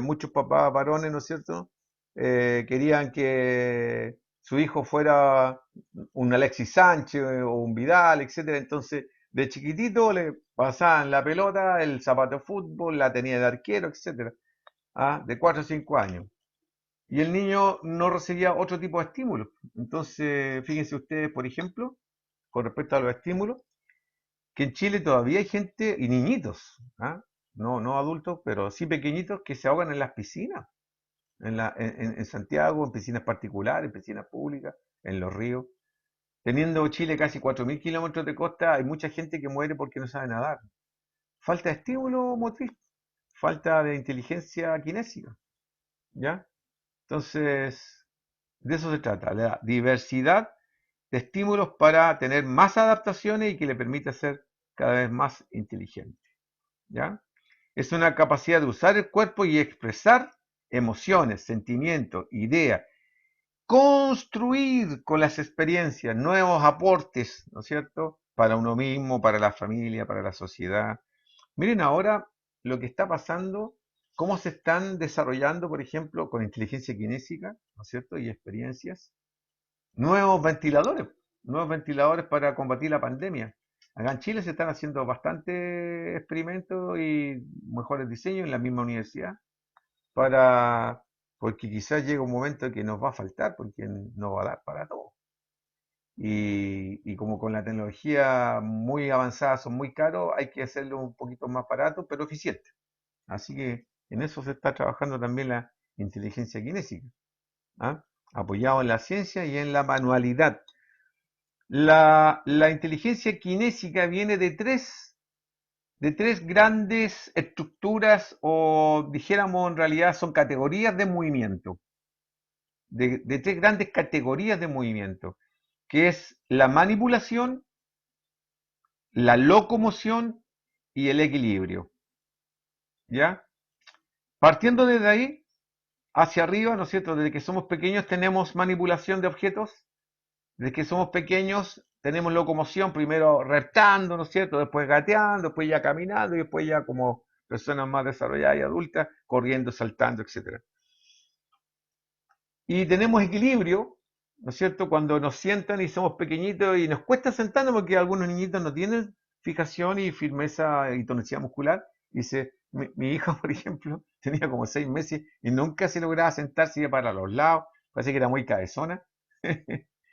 muchos papás varones, ¿no es cierto? Querían que su hijo fuera un Alexis Sánchez o un Vidal, etcétera. Entonces, de chiquitito le pasaban la pelota, el zapato de fútbol, la tenía de arquero, etcétera. ¿Ah? De 4 o 5 años. Y el niño no recibía otro tipo de estímulos. Entonces, fíjense ustedes, por ejemplo, con respecto a los estímulos, que en Chile todavía hay gente y niñitos, ¿ah? No adultos, pero sí pequeñitos que se ahogan en las piscinas, en Santiago, en piscinas particulares, en piscinas públicas, en los ríos. Teniendo Chile casi 4.000 kilómetros de costa, hay mucha gente que muere porque no sabe nadar. Falta de estímulo motriz, falta de inteligencia kinésica, ¿ya? Entonces, de eso se trata, la diversidad de estímulos para tener más adaptaciones y que le permita ser cada vez más inteligente. ¿Ya? Es una capacidad de usar el cuerpo y expresar emociones, sentimientos, ideas, construir con las experiencias nuevos aportes, ¿no es cierto? Para uno mismo, para la familia, para la sociedad. Miren ahora lo que está pasando, cómo se están desarrollando, por ejemplo, con inteligencia kinésica, ¿no es cierto? Y experiencias, nuevos ventiladores para combatir la pandemia. Acá en Chile se están haciendo bastantes experimentos y mejores diseños en la misma universidad porque quizás llegue un momento que nos va a faltar porque no va a dar para todo. Y como con la tecnología muy avanzada son muy caros, hay que hacerlo un poquito más barato, pero eficiente. Así que en eso se está trabajando también la inteligencia kinésica, ¿ah? Apoyado en la ciencia y en la manualidad. La inteligencia kinésica viene de tres grandes estructuras, o dijéramos en realidad son categorías de movimiento, de tres grandes categorías de movimiento, que es la manipulación, la locomoción y el equilibrio. ¿Ya? Partiendo desde ahí, hacia arriba, ¿no es cierto? Desde que somos pequeños tenemos manipulación de objetos. Desde que somos pequeños tenemos locomoción, primero reptando, ¿no es cierto? Después gateando, después ya caminando y después ya como personas más desarrolladas y adultas, corriendo, saltando, etc. Y tenemos equilibrio, ¿no es cierto? Cuando nos sientan y somos pequeñitos y nos cuesta sentarnos porque algunos niñitos no tienen fijación y firmeza y tonicidad muscular. Dice, mi hija, por ejemplo, tenía como 6 meses y nunca se lograba sentarse, iba para los lados, parece que era muy cabezona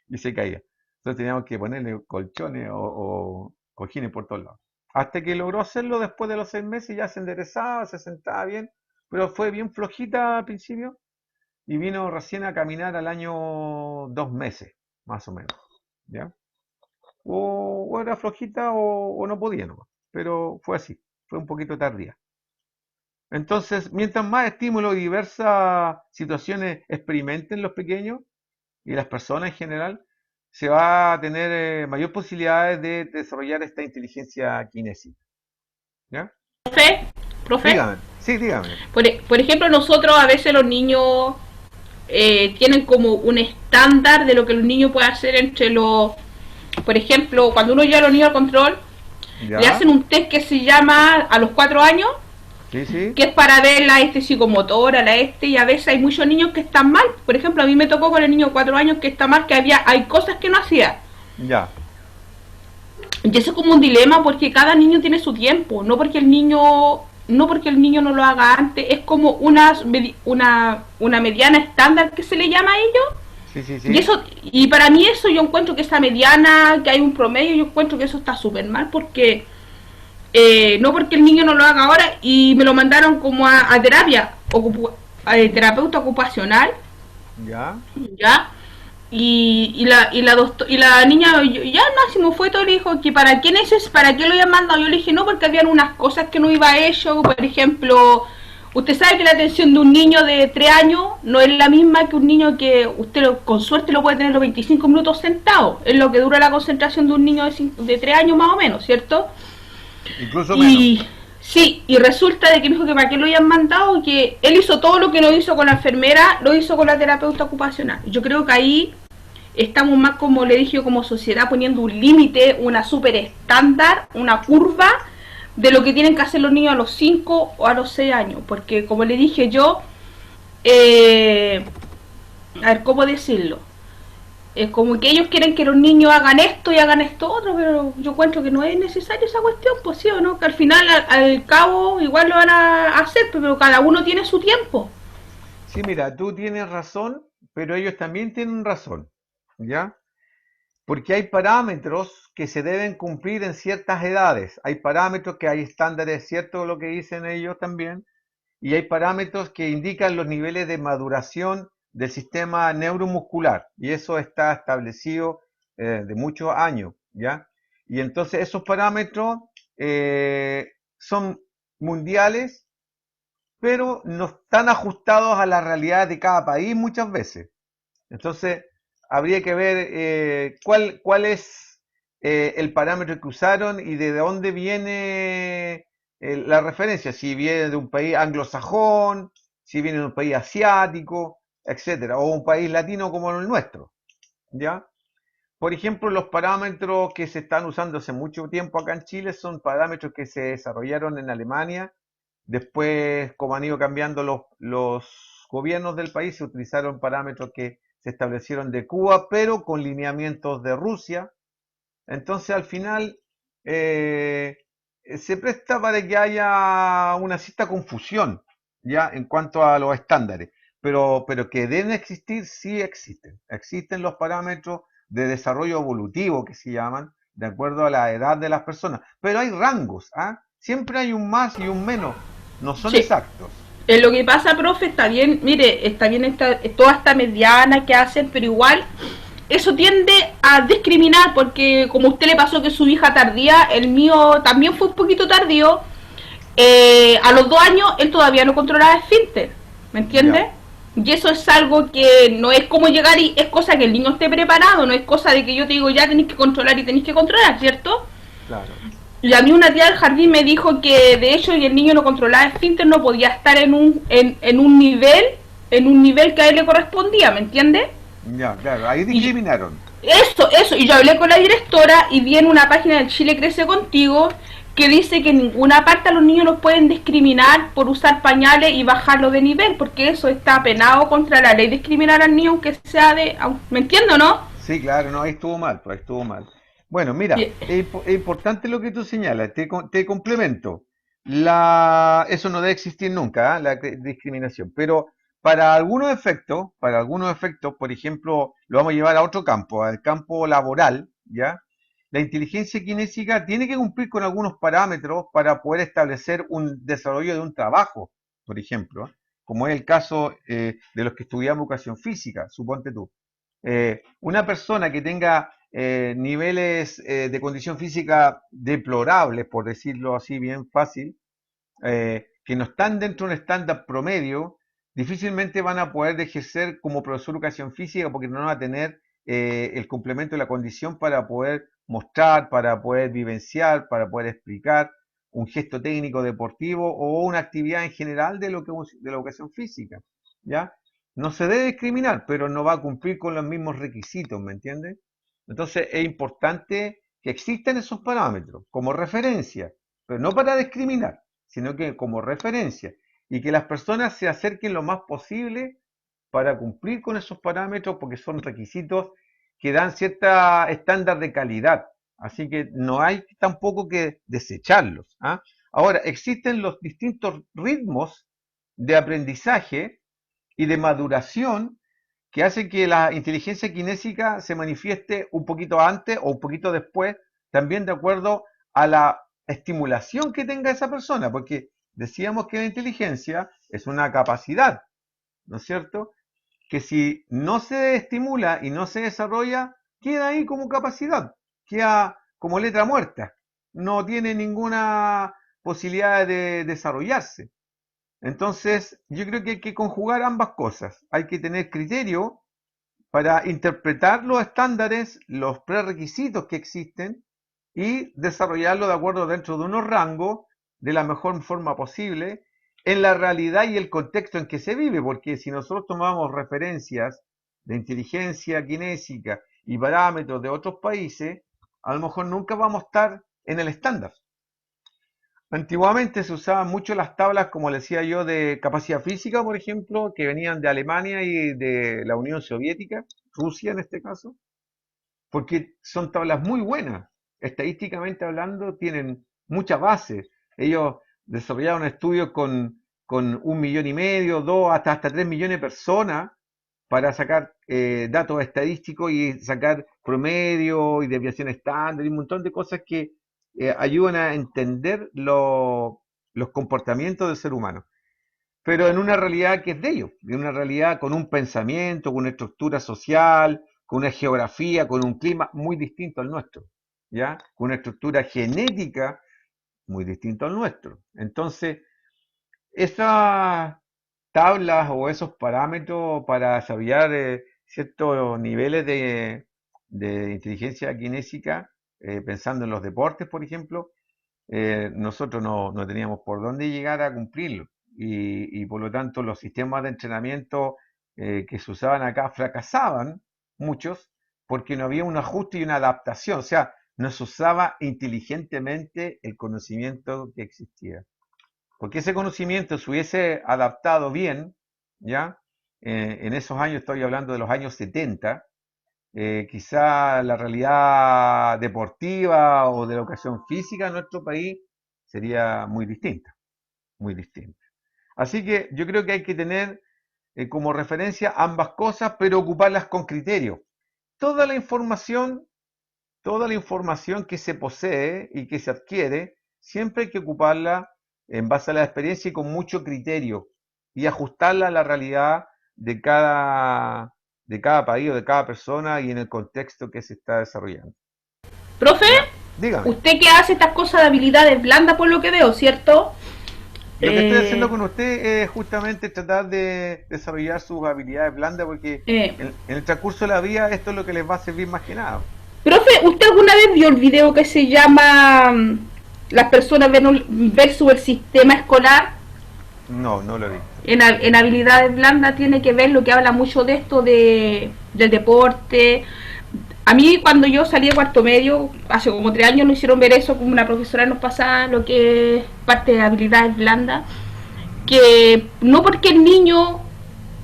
y se caía. Entonces teníamos que ponerle colchones o cojines por todos lados. Hasta que logró hacerlo después de los 6 meses, ya se enderezaba, se sentaba bien, pero fue bien flojita al principio y vino recién a caminar al año 2 meses, más o menos. ¿Ya? O era flojita o no podía nomás, pero fue así, fue un poquito tardía. Entonces, mientras más estímulos y diversas situaciones experimenten los pequeños y las personas en general, se va a tener mayor posibilidades de desarrollar esta inteligencia kinésica. ¿Ya? Profe, Dígame, sí, dígame. por ejemplo, nosotros a veces los niños tienen como un estándar de lo que el niño puede hacer entre los... Por ejemplo, cuando uno lleva a los niños al control, ¿Ya? le hacen un test que se llama a los 4 años, Sí, sí. que es para ver la psicomotora, y a veces hay muchos niños que están mal. Por ejemplo, a mí me tocó con el niño de 4 años que está mal, que hay cosas que no hacía. Ya. Y eso es como un dilema porque cada niño tiene su tiempo, no porque el niño no lo haga antes, es como una mediana estándar que se le llama a ellos. Sí, sí, sí. Y para mí eso, yo encuentro que esa mediana, que hay un promedio, yo encuentro que eso está súper mal porque no porque el niño no lo haga ahora, y me lo mandaron como a terapia, terapeuta ocupacional, Ya. ¿ya? Y la niña ya al máximo fue todo, le dijo que para qué lo habían mandado. Yo le dije no, porque habían unas cosas que no iba hecho. Por ejemplo, usted sabe que la atención de un niño de 3 años no es la misma que un niño que usted con suerte lo puede tener los 25 minutos sentado. Es lo que dura la concentración de un niño de 3 años más o menos, ¿cierto? Incluso menos. Sí, y resulta de que me dijo que para qué lo habían mandado, que él hizo todo lo que no hizo con la enfermera, lo hizo con la terapeuta ocupacional. Yo creo que ahí estamos más, como le dije, como sociedad poniendo un límite, una super estándar, una curva de lo que tienen que hacer los niños a los 5 o a los 6 años. Porque como le dije yo, a ver, ¿cómo decirlo? Es como que ellos quieren que los niños hagan esto y hagan esto otro, pero yo encuentro que no es necesario esa cuestión, pues sí o no, que al final, al cabo, igual lo van a hacer, pero cada uno tiene su tiempo. Sí, mira, tú tienes razón, pero ellos también tienen razón, ¿ya? Porque hay parámetros que se deben cumplir en ciertas edades. Hay parámetros que hay estándares, cierto lo que dicen ellos también, y hay parámetros que indican los niveles de maduración del sistema neuromuscular, y eso está establecido de muchos años, ¿ya? Y entonces esos parámetros son mundiales, pero no están ajustados a la realidad de cada país muchas veces. Entonces, habría que ver cuál es el parámetro que usaron y de dónde viene la referencia, si viene de un país anglosajón, si viene de un país asiático, etcétera, o un país latino como el nuestro, ¿ya? Por ejemplo, los parámetros que se están usando hace mucho tiempo acá en Chile son parámetros que se desarrollaron en Alemania. Después, como han ido cambiando los gobiernos del país, se utilizaron parámetros que se establecieron de Cuba, pero con lineamientos de Rusia. Entonces, al final, se presta para que haya una cierta confusión, ya, en cuanto a los estándares. Pero que deben existir, sí existen. Existen los parámetros de desarrollo evolutivo que se llaman, de acuerdo a la edad de las personas. Pero hay rangos, ¿ah? Siempre hay un más y un menos. No son Sí. exactos. Lo que pasa, profe, está bien, mire, está bien toda esta mediana que hacen, pero igual eso tiende a discriminar, porque como a usted le pasó que su hija tardía, el mío también fue un poquito tardío. A los 2 años él todavía no controlaba esfínter, ¿me entiende? Y eso es algo que no es como llegar y es cosa que el niño esté preparado, no es cosa de que yo te digo ya tenéis que controlar y tenéis que controlar, ¿cierto? Claro. Y a mí una tía del jardín me dijo que de hecho el niño no controlaba esfínter, no podía estar en un nivel que a él le correspondía, ¿me entiende? Ya, claro, ahí discriminaron. Eso, y yo hablé con la directora y vi en una página del Chile Crece Contigo que dice que en ninguna parte a los niños los pueden discriminar por usar pañales y bajarlo de nivel, porque eso está penado contra la ley, discriminar al niño aunque sea ¿me entiendo, no? Sí, claro, no, ahí estuvo mal, pues ahí estuvo mal. Bueno, mira, Bien. es importante lo que tú señalas, te complemento. Eso no debe existir nunca, ¿ah? Discriminación, pero para algunos efectos, por ejemplo, lo vamos a llevar a otro campo, al campo laboral, ¿ya? La inteligencia kinésica tiene que cumplir con algunos parámetros para poder establecer un desarrollo de un trabajo, por ejemplo, como es el caso de los que estudiamos educación física, suponte tú. Una persona que tenga niveles de condición física deplorables, por decirlo así bien fácil, que no están dentro de un estándar promedio, difícilmente van a poder ejercer como profesor de educación física porque no van a tener el complemento de la condición para poder mostrar, para poder vivenciar, para poder explicar un gesto técnico deportivo o una actividad en general de de la educación física, ¿ya? No se debe discriminar, pero no va a cumplir con los mismos requisitos, ¿me entiendes? Entonces es importante que existan esos parámetros como referencia, pero no para discriminar, sino que como referencia, y que las personas se acerquen lo más posible para cumplir con esos parámetros, porque son requisitos que dan cierta estándar de calidad. Así que no hay tampoco que desecharlos, ¿ah? Ahora, existen los distintos ritmos de aprendizaje y de maduración que hacen que la inteligencia kinésica se manifieste un poquito antes o un poquito después, también de acuerdo a la estimulación que tenga esa persona, porque decíamos que la inteligencia es una capacidad, ¿no es cierto? Que si no se estimula y no se desarrolla, queda ahí como capacidad, queda como letra muerta, no tiene ninguna posibilidad de desarrollarse. Entonces, yo creo que hay que conjugar ambas cosas. Hay que tener criterio para interpretar los estándares, los prerequisitos que existen y desarrollarlo de acuerdo dentro de unos rangos de la mejor forma posible en la realidad y el contexto en que se vive, porque si nosotros tomamos referencias de inteligencia kinésica y parámetros de otros países, a lo mejor nunca vamos a estar en el estándar. Antiguamente se usaban mucho las tablas, como le decía yo, de capacidad física, por ejemplo, que venían de Alemania y de la Unión Soviética, Rusia en este caso, porque son tablas muy buenas. Estadísticamente hablando, tienen mucha base. Ellos desarrollaron estudios con 1,5 millones, 2, hasta 3 millones de personas para sacar datos estadísticos y sacar promedio y desviación estándar y un montón de cosas que ayudan a entender los comportamientos del ser humano. Pero en una realidad que es de ellos, en una realidad con un pensamiento, con una estructura social, con una geografía, con un clima muy distinto al nuestro, ¿ya? Con una estructura genética muy distinto al nuestro. Entonces, esas tablas o esos parámetros para desarrollar ciertos niveles de inteligencia kinésica, pensando en los deportes, por ejemplo, nosotros no teníamos por dónde llegar a cumplirlo. Y por lo tanto los sistemas de entrenamiento que se usaban acá fracasaban, muchos, porque no había un ajuste y una adaptación. O sea, no se usaba inteligentemente el conocimiento que existía. Porque ese conocimiento se hubiese adaptado bien, ¿ya? En esos años, estoy hablando de los años 70, quizá la realidad deportiva o de la educación física en nuestro país sería muy distinta, muy distinta. Así que yo creo que hay que tener como referencia ambas cosas, pero ocuparlas con criterio. Toda la información que se posee y que se adquiere, siempre hay que ocuparla en base a la experiencia y con mucho criterio y ajustarla a la realidad de cada país o de cada persona y en el contexto que se está desarrollando. Profe, Dígame. usted que hace estas cosas de habilidades blandas por lo que veo, ¿cierto? Lo que estoy haciendo con usted es justamente tratar de desarrollar sus habilidades blandas porque en el transcurso de la vida esto es lo que les va a servir más que nada. Profe, ¿usted alguna vez vio el video que se llama Las personas versus el sistema escolar? No lo he visto. En habilidades blandas tiene que ver lo que habla mucho de esto del deporte. A mí cuando yo salí de cuarto medio, hace como 3 años, nos hicieron ver eso, como una profesora nos pasaba lo que es parte de habilidades blandas, que no porque el niño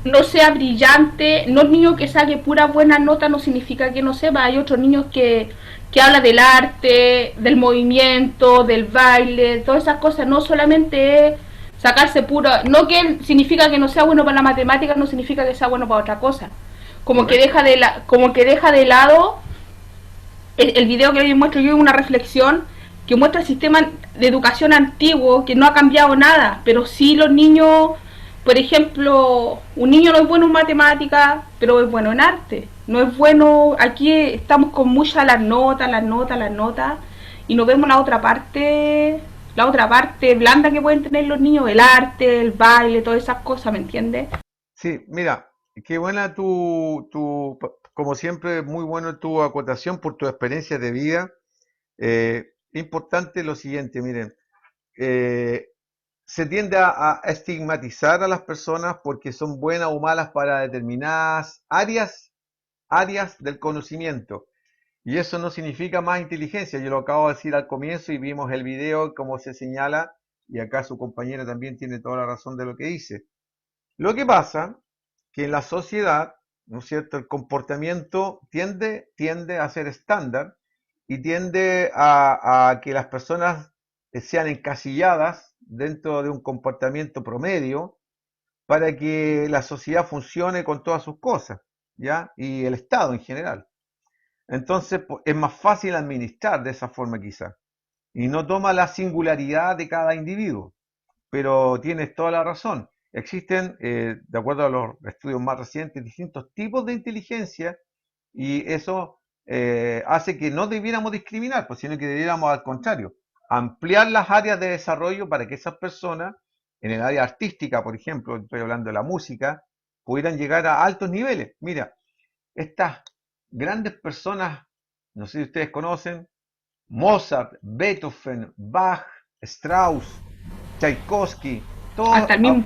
no sea brillante, no el niño que saque pura buena nota no significa que no sepa. Hay otros niños que que habla del arte, del movimiento, del baile, todas esas cosas. No solamente es sacarse puro, no que significa que no sea bueno para la matemática, no significa que sea bueno para otra cosa. Como que Correcto. como que deja de lado el video que les muestro yo es una reflexión que muestra el sistema de educación antiguo, que no ha cambiado nada, pero sí los niños, por ejemplo, un niño no es bueno en matemáticas, pero es bueno en arte. No es bueno, aquí estamos con muchas las notas, las notas, las notas, y no vemos la otra parte blanda que pueden tener los niños, el arte, el baile, todas esas cosas, ¿me entiendes? Sí, mira, qué buena como siempre, muy buena tu acotación por tu experiencia de vida. Importante lo siguiente, miren, eh, se tiende a estigmatizar a las personas porque son buenas o malas para determinadas áreas del conocimiento. Y eso no significa más inteligencia. Yo lo acabo de decir al comienzo y vimos el video como se señala, y acá su compañera también tiene toda la razón de lo que dice. Lo que pasa que en la sociedad, ¿no es cierto?, el comportamiento tiende a ser estándar y tiende a que las personas sean encasilladas dentro de un comportamiento promedio para que la sociedad funcione con todas sus cosas, ¿ya? Y el Estado en general. Entonces, es más fácil administrar de esa forma quizás y no toma la singularidad de cada individuo. Pero tienes toda la razón. Existen, de acuerdo a los estudios más recientes, distintos tipos de inteligencia y eso hace que no debiéramos discriminar, pues, sino que debiéramos al contrario, ampliar las áreas de desarrollo para que esas personas, en el área artística, por ejemplo, estoy hablando de la música, pudieran llegar a altos niveles. Mira, estas grandes personas, no sé si ustedes conocen, Mozart, Beethoven, Bach, Strauss, Tchaikovsky, todos. Hasta el mismo,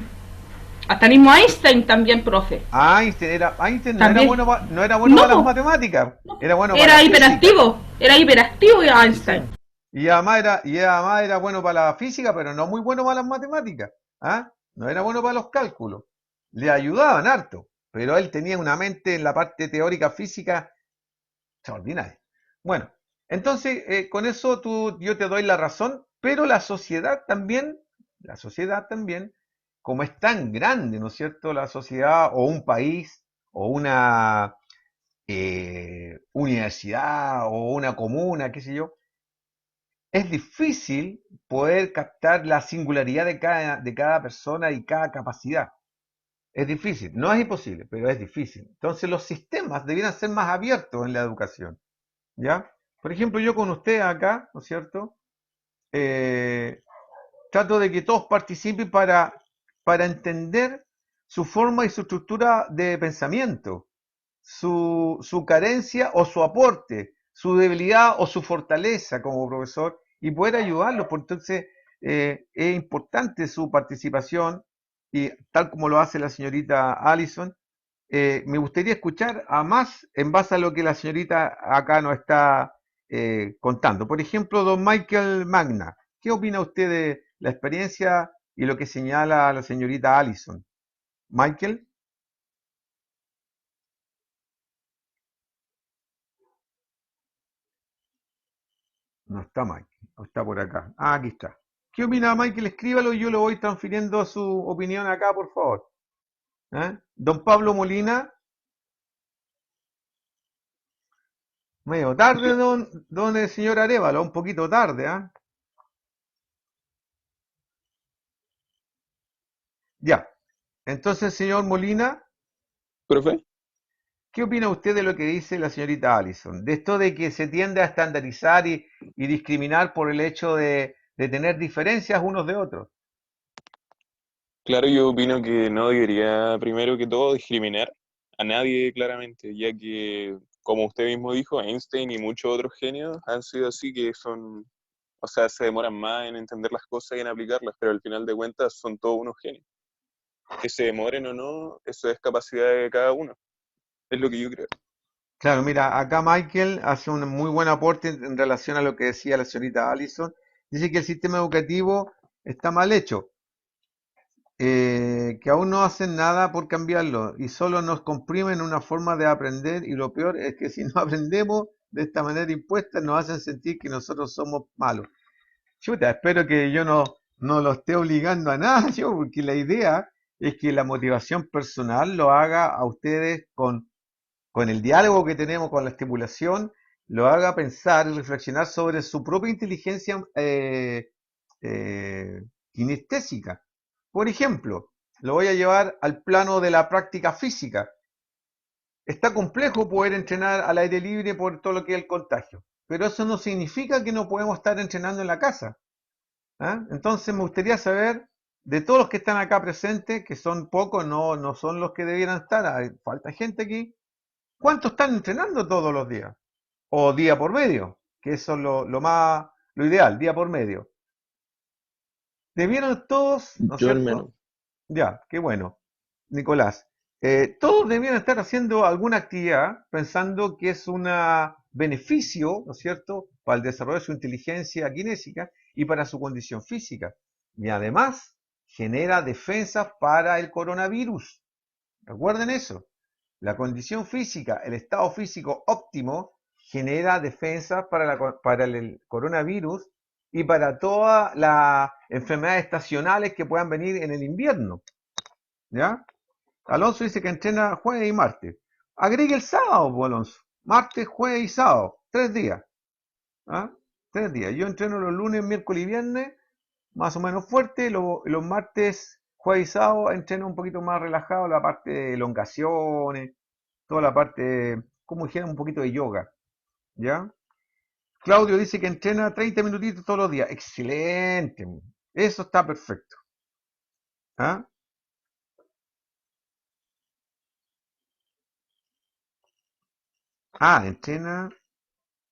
hasta el mismo Einstein también, profe. Einstein no era También. bueno, no era bueno para las No, matemáticas, era bueno para la física. era hiperactivo Einstein. Sí. Y además era bueno para la física, pero no muy bueno para las matemáticas. ¿Ah? No era bueno para los cálculos. Le ayudaban harto, pero él tenía una mente en la parte teórica física extraordinaria. Bueno, entonces con eso yo te doy la razón, pero la sociedad también, como es tan grande, ¿no es cierto? La sociedad o un país o una universidad o una comuna, qué sé yo, es difícil poder captar la singularidad de cada persona y cada capacidad. Es difícil, no es imposible, pero es difícil. Entonces los sistemas debieran ser más abiertos en la educación, ¿ya? Por ejemplo, yo con usted acá, ¿no es cierto? Eh, Trato de que todos participen para entender su forma y su estructura de pensamiento, su carencia o su aporte, su debilidad o su fortaleza como profesor y poder ayudarlos. Por entonces, es importante su participación y tal como lo hace la señorita Allison, me gustaría escuchar a más en base a lo que la señorita acá nos está contando. Por ejemplo, don Michael Magna, ¿qué opina usted de la experiencia y lo que señala la señorita Allison? Michael, no está Michael, no está por acá. Ah, aquí está. ¿Qué opina Michael? Escríbalo y yo lo voy transfiriendo su opinión acá, por favor. ¿Eh? Don Pablo Molina, medio tarde, don el señor Arevalo, un poquito tarde, ¿ah? Ya. Entonces, señor Molina, ¿Profe? ¿qué opina usted de lo que dice la señorita Allison? De esto de que se tiende a estandarizar y discriminar por el hecho de tener diferencias unos de otros. Claro, yo opino que no debería, primero que todo, discriminar a nadie claramente, ya que, como usted mismo dijo, Einstein y muchos otros genios han sido así que son, o sea, se demoran más en entender las cosas y en aplicarlas, pero al final de cuentas son todos unos genios. Que se demoren o no, eso es capacidad de cada uno, es lo que yo creo. Claro, mira, acá Michael hace un muy buen aporte en relación a lo que decía la señorita Allison. Dice que el sistema educativo está mal hecho, que aún no hacen nada por cambiarlo y solo nos comprimen una forma de aprender y lo peor es que si no aprendemos de esta manera impuesta nos hacen sentir que nosotros somos malos. Chuta, espero que yo no lo esté obligando a nada, yo, porque la idea es que la motivación personal lo haga a ustedes con el diálogo que tenemos, con la estimulación, lo haga pensar y reflexionar sobre su propia inteligencia eh, kinestésica. Por ejemplo, lo voy a llevar al plano de la práctica física. Está complejo poder entrenar al aire libre por todo lo que es el contagio, pero eso no significa que no podemos estar entrenando en la casa. ¿Ah? Entonces me gustaría saber de todos los que están acá presentes, que son pocos, no son los que debieran estar, falta gente aquí, ¿cuántos están entrenando todos los días? O día por medio, que eso es lo ideal, día por medio. Debieron todos, ¿no es Yo al menos. cierto? Ya, qué bueno. Nicolás, todos debieran estar haciendo alguna actividad pensando que es un beneficio, ¿no es cierto?, para el desarrollo de su inteligencia kinésica y para su condición física. Y además genera defensas para el coronavirus. Recuerden eso. La condición física, el estado físico óptimo, genera defensas para el coronavirus y para todas las enfermedades estacionales que puedan venir en el invierno. ¿Ya? Alonso dice que entrena jueves y martes. Agregue el sábado, pues, Alonso. Martes, jueves y sábado. 3 días. ¿Ah? 3 días. Yo entreno los lunes, miércoles y viernes, más o menos fuerte. Los martes, jueves y sábado entreno un poquito más relajado, la parte de elongaciones, toda la parte, como dijera, un poquito de yoga. ¿Ya? Claudio dice que entrena 30 minutitos todos los días. Excelente. Eso está perfecto. ¿Ah? Entrena,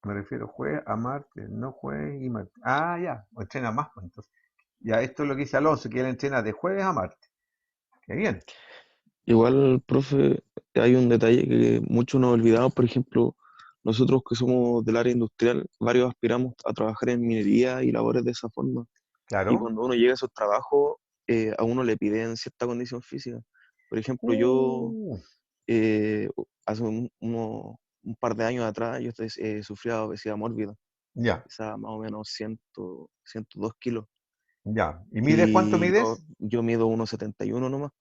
me refiero jueves a martes, no jueves y martes. Ya, o entrena más, pues entonces. Ya, esto es lo que dice Alonso, que él entrena de jueves a martes. Qué bien. Igual, profe, hay un detalle que muchos nos olvidamos, por ejemplo, nosotros que somos del área industrial, varios aspiramos a trabajar en minería y labores de esa forma. Y Claro. cuando uno llega a esos trabajos, a uno le piden cierta condición física. Por ejemplo, yo Uh, eh, hace un par de años atrás, yo sufría obesidad mórbida, ya, pesaba más o menos 102 kilos. ya. ¿Y mides cuánto Y mides? yo mido 1,71 nomás.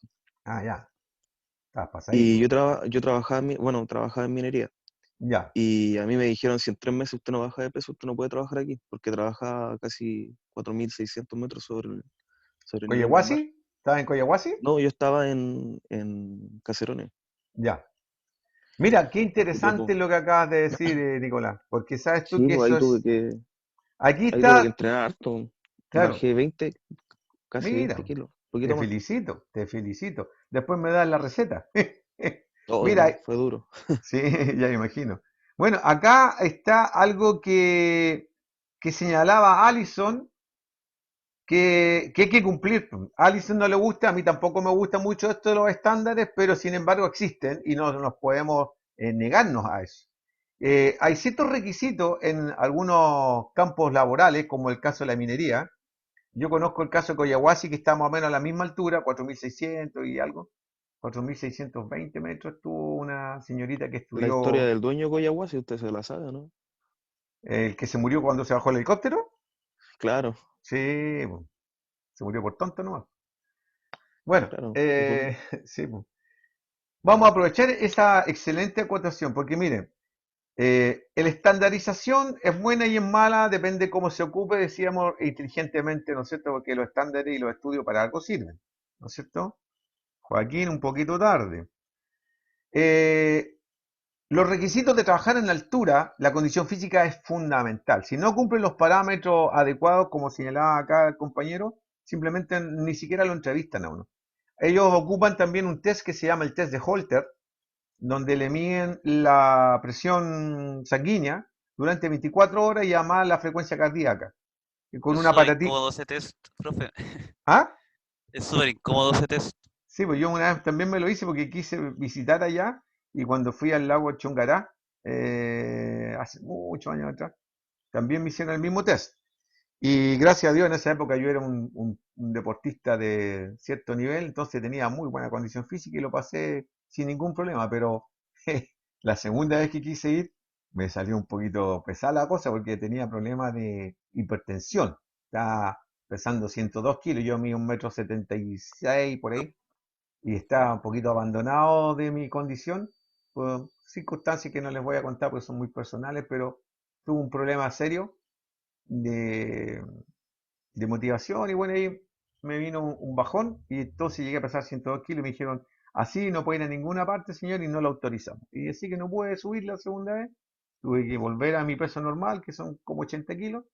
Ya. Estás Y pasadito. yo trabajaba, trabajaba en minería. Ya. Y a mí me dijeron, si en 3 meses usted no baja de peso, usted no puede trabajar aquí, porque trabaja casi 4.600 metros sobre el nivel del mar. ¿Coyahuasi? ¿Estás en Coyahuasi? No, yo estaba en Caserones, Ya. Mira, qué en interesante Copiapó. lo que acabas de decir, Nicolás, porque sabes tú Sí, que pues eso es... Aquí ahí tuve que está, entrenar harto. claro, Bajé casi 20 mira, kilos, un poquito más. te felicito. Después me das la receta. Oh, Mira, no, fue duro. sí, ya me imagino. Bueno, acá está algo que señalaba Allison que hay que cumplir. A Allison no le gusta, a mí tampoco me gusta mucho esto de los estándares, pero sin embargo existen y no nos podemos negarnos a eso. Hay ciertos requisitos en algunos campos laborales, como el caso de la minería. Yo conozco el caso de Coyahuasi, que está más o menos a la misma altura, 4.600 y algo. 4.620 metros. Estuvo una señorita que La historia estudió, del dueño de Coyhaique, si usted se la sabe, ¿no? el que se murió cuando se bajó el helicóptero. Claro, Sí, po, se murió por tonto nomás. Bueno, claro. ¿Y por qué? sí, po. Vamos a aprovechar esa excelente acotación, porque miren, la estandarización es buena y es mala, depende cómo se ocupe, decíamos inteligentemente, ¿no es cierto? Porque los estándares y los estudios para algo sirven, ¿no es cierto? Joaquín, un poquito tarde. Eh, los requisitos de trabajar en altura, la condición física es fundamental. Si no cumplen los parámetros adecuados, como señalaba acá el compañero, simplemente ni siquiera lo entrevistan a uno. Ellos ocupan también un test que se llama el test de Holter, donde le miden la presión sanguínea durante 24 horas y además la frecuencia cardíaca. Y con Es un súper aparatito. incómodo ese test, profe. ¿Ah? Es súper incómodo ese test. Sí, pues yo una vez también me lo hice porque quise visitar allá y cuando fui al lago Chongará, hace muchos años atrás, también me hicieron el mismo test. Y gracias a Dios en esa época yo era un deportista de cierto nivel, entonces tenía muy buena condición física y lo pasé sin ningún problema, pero la segunda vez que quise ir, me salió un poquito pesada la cosa porque tenía problemas de hipertensión. Estaba pesando 102 kilos, yo mido 1,76 m por ahí, y estaba un poquito abandonado de mi condición, por circunstancias que no les voy a contar porque son muy personales, pero tuve un problema serio de, de motivación y bueno, ahí me vino un bajón y entonces llegué a pesar 102 kilos y me dijeron, así no puede ir a ninguna parte, señor, y no lo autorizamos. Y así que no pude subir la segunda vez, tuve que volver a mi peso normal, que son como 80 kilos,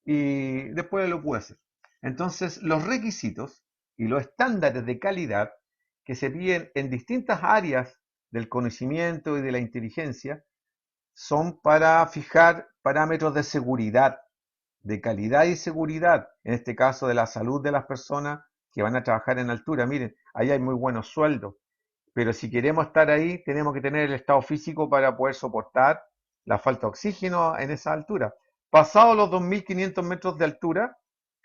y después lo pude hacer. Entonces, los requisitos y los estándares de calidad que se piden en distintas áreas del conocimiento y de la inteligencia son para fijar parámetros de seguridad, de calidad y seguridad, en este caso de la salud de las personas que van a trabajar en altura. Miren, ahí hay muy buenos sueldos, pero si queremos estar ahí, tenemos que tener el estado físico para poder soportar la falta de oxígeno en esa altura. Pasado los 2.500 metros de altura,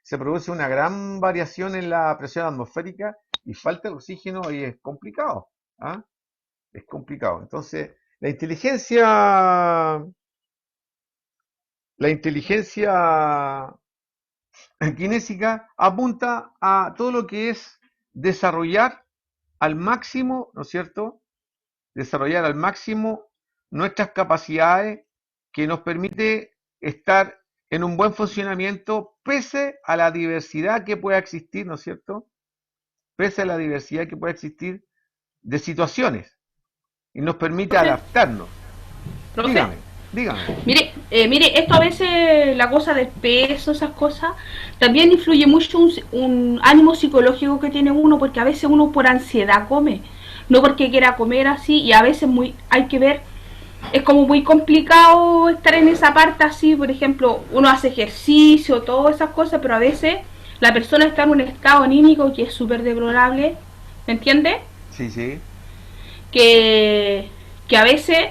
se produce una gran variación en la presión atmosférica y falta de oxígeno y es complicado. ¿Ah? Es complicado. Entonces, la inteligencia kinésica apunta a todo lo que es desarrollar al máximo, ¿no es cierto? Desarrollar al máximo nuestras capacidades que nos permite estar en un buen funcionamiento pese a la diversidad que pueda existir, ¿no es cierto? Pese a la diversidad que pueda existir de situaciones y nos permite Profe, adaptarnos. profe, Dígame, dígame. mire, esto a veces, la cosa del peso, esas cosas, también influye mucho un ánimo psicológico que tiene uno, porque a veces uno por ansiedad come, no porque quiera comer así, y a veces hay que ver, es como muy complicado estar en esa parte así, por ejemplo, uno hace ejercicio, todas esas cosas, pero a veces la persona está en un estado anímico que es súper deplorable, ¿me entiende? Sí, sí. Que, que a veces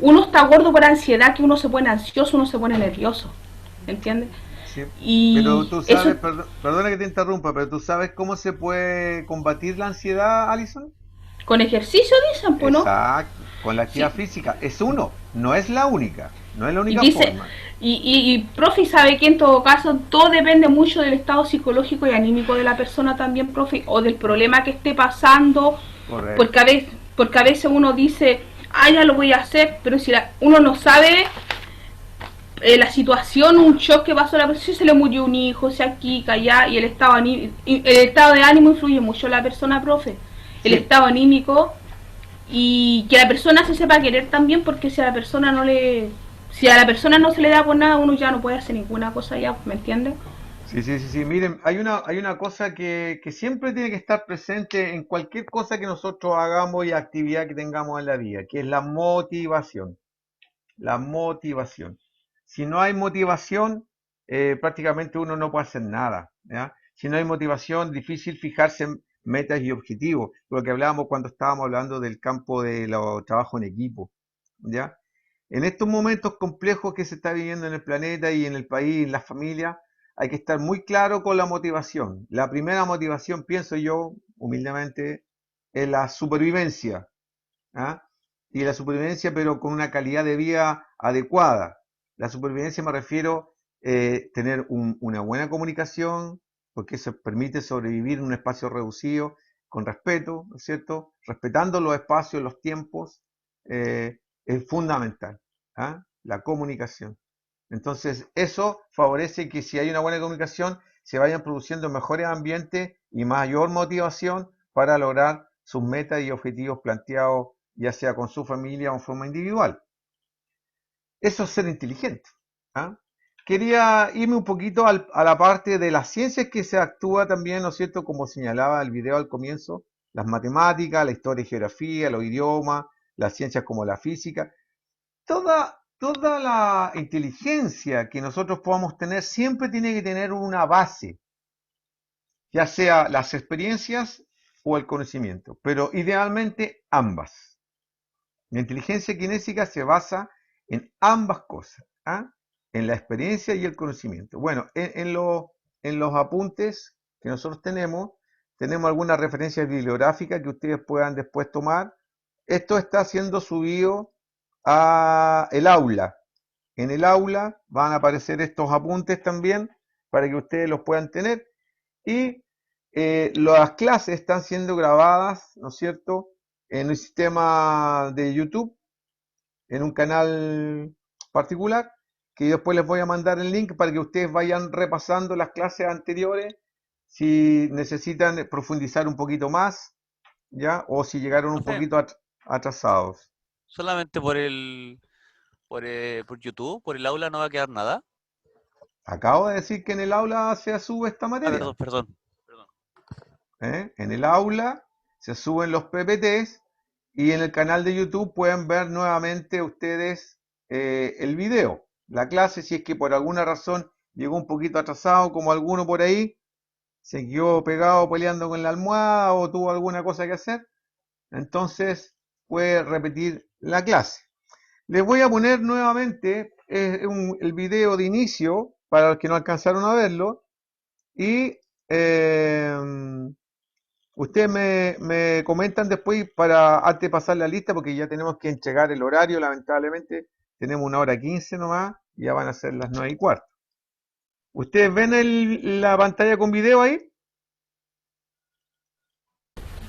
uno está gordo por ansiedad, que uno se pone ansioso, uno se pone nervioso, ¿entiendes? Sí, pero Y tú eso sabes, perdona que te interrumpa, pero tú sabes cómo se puede combatir la ansiedad, Alison. con ejercicio dicen, pues no. Exacto, con la actividad Sí. física. Es uno, no es la única, no es la Y única dice, forma. y profe, sabe que en todo caso todo depende mucho del estado psicológico y anímico de la persona también, profe, o del problema que esté pasando, Correcto. porque a veces uno dice, ah, ya lo voy a hacer, pero si uno no sabe la situación, un shock que pasó a la persona, si se le murió un hijo, si aquí, allá, y el estado de ánimo influye mucho en la persona, profe. El Sí, estado anímico y que la persona se sepa querer también, porque si a la persona no se le da por nada, uno ya no puede hacer ninguna cosa ya, ¿me entiendes? sí, sí, sí, sí. Miren, hay una cosa que siempre tiene que estar presente en cualquier cosa que nosotros hagamos y actividad que tengamos en la vida, que es la motivación. La motivación. Si no hay motivación, prácticamente uno no puede hacer nada, ¿ya? Si no hay motivación, difícil fijarse en metas y objetivos, lo que hablábamos cuando estábamos hablando del campo de los trabajos en equipo, ¿ya? En estos momentos complejos que se está viviendo en el planeta y en el país, en las familias, hay que estar muy claro con la motivación. La primera motivación, pienso yo, humildemente, es la supervivencia. ¿Ah? Y la supervivencia, pero con una calidad de vida adecuada. La supervivencia me refiero tener una buena comunicación, porque eso permite sobrevivir en un espacio reducido, con respeto, ¿no es cierto? Respetando los espacios, los tiempos, es fundamental. ¿Ah? La comunicación. Entonces, eso favorece que si hay una buena comunicación, se vayan produciendo mejores ambientes y mayor motivación para lograr sus metas y objetivos planteados, ya sea con su familia o en forma individual. Eso es ser inteligente. ¿Ah? Quería irme un poquito a la parte de las ciencias que se actúa también, ¿no es cierto? Como señalaba el video al comienzo, las matemáticas, la historia y geografía, los idiomas, las ciencias como la física. Toda la inteligencia que nosotros podamos tener siempre tiene que tener una base, ya sea las experiencias o el conocimiento, pero idealmente ambas. La inteligencia kinésica se basa en ambas cosas, ¿ah? En la experiencia y el conocimiento. Bueno, en los apuntes que nosotros tenemos algunas referencias bibliográficas que ustedes puedan después tomar. Esto está siendo subido a el aula. En el aula van a aparecer estos apuntes también para que ustedes los puedan tener. Y las clases están siendo grabadas, ¿no es cierto?, en el sistema de YouTube, en un canal particular, que yo después les voy a mandar el link para que ustedes vayan repasando las clases anteriores, si necesitan profundizar un poquito más, ¿ya? O si llegaron un Profe, poquito atrasados. solamente por YouTube, por el aula no va a quedar nada. Acabo de decir que en el aula se sube esta Ah, materia. perdón. En el aula se suben los PPTs y en el canal de YouTube pueden ver nuevamente ustedes el video, la clase, si es que por alguna razón llegó un poquito atrasado, como alguno por ahí, se quedó pegado peleando con la almohada o tuvo alguna cosa que hacer, entonces puede repetir la clase. Les voy a poner nuevamente el video de inicio para los que no alcanzaron a verlo y ustedes me comentan después para antes de pasar la lista, porque ya tenemos que entregar el horario, lamentablemente. Tenemos 1:15 nomás, ya van a ser las 9:15. ¿Ustedes ven la pantalla con video ahí?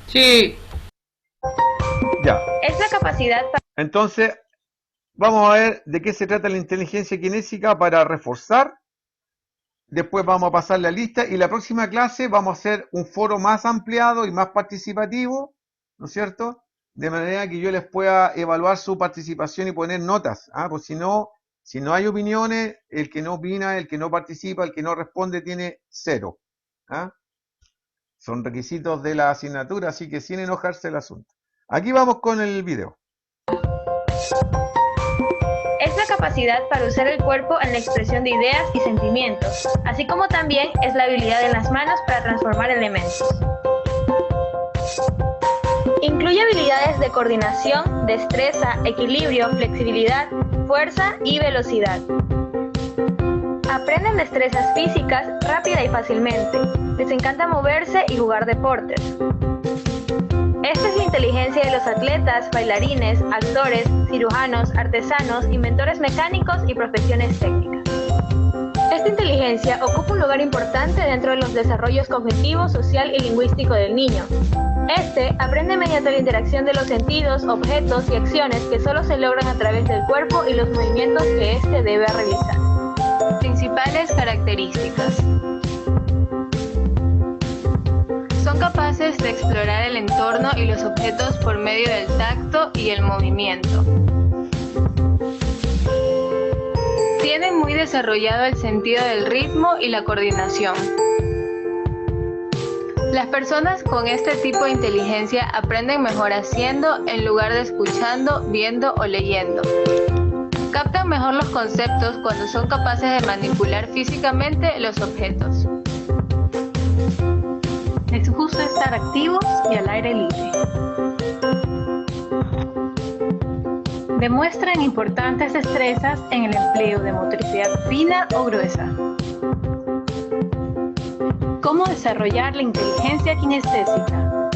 Sí. Ya. Es la capacidad para Entonces, vamos a ver de qué se trata la inteligencia kinésica para reforzar. Después vamos a pasar la lista y la próxima clase vamos a hacer un foro más ampliado y más participativo, ¿no es cierto? De manera que yo les pueda evaluar su participación y poner notas. Pues si no hay opiniones, el que no opina, el que no participa, el que no responde tiene 0. Son requisitos de la asignatura, así que sin enojarse el asunto. Aquí vamos con el video. es la capacidad para usar el cuerpo en la expresión de ideas y sentimientos, así como también es la habilidad en las manos para transformar elementos. Incluye habilidades de coordinación, destreza, equilibrio, flexibilidad, fuerza y velocidad. Aprenden destrezas físicas rápida y fácilmente. Les encanta moverse y jugar deportes. Esta es la inteligencia de los atletas, bailarines, actores, cirujanos, artesanos, inventores mecánicos y profesiones técnicas. Esta inteligencia ocupa un lugar importante dentro de los desarrollos cognitivo, social y lingüístico del niño. Este aprende mediante la interacción de los sentidos, objetos y acciones que solo se logran a través del cuerpo y los movimientos que éste debe realizar. Principales características. Son capaces de explorar el entorno y los objetos por medio del tacto y el movimiento. Tienen muy desarrollado el sentido del ritmo y la coordinación. Las personas con este tipo de inteligencia aprenden mejor haciendo en lugar de escuchando, viendo o leyendo. Captan mejor los conceptos cuando son capaces de manipular físicamente los objetos. Les gusta estar activos y al aire libre. Demuestran importantes destrezas en el empleo de motricidad fina o gruesa. ¿Cómo desarrollar la inteligencia kinestésica?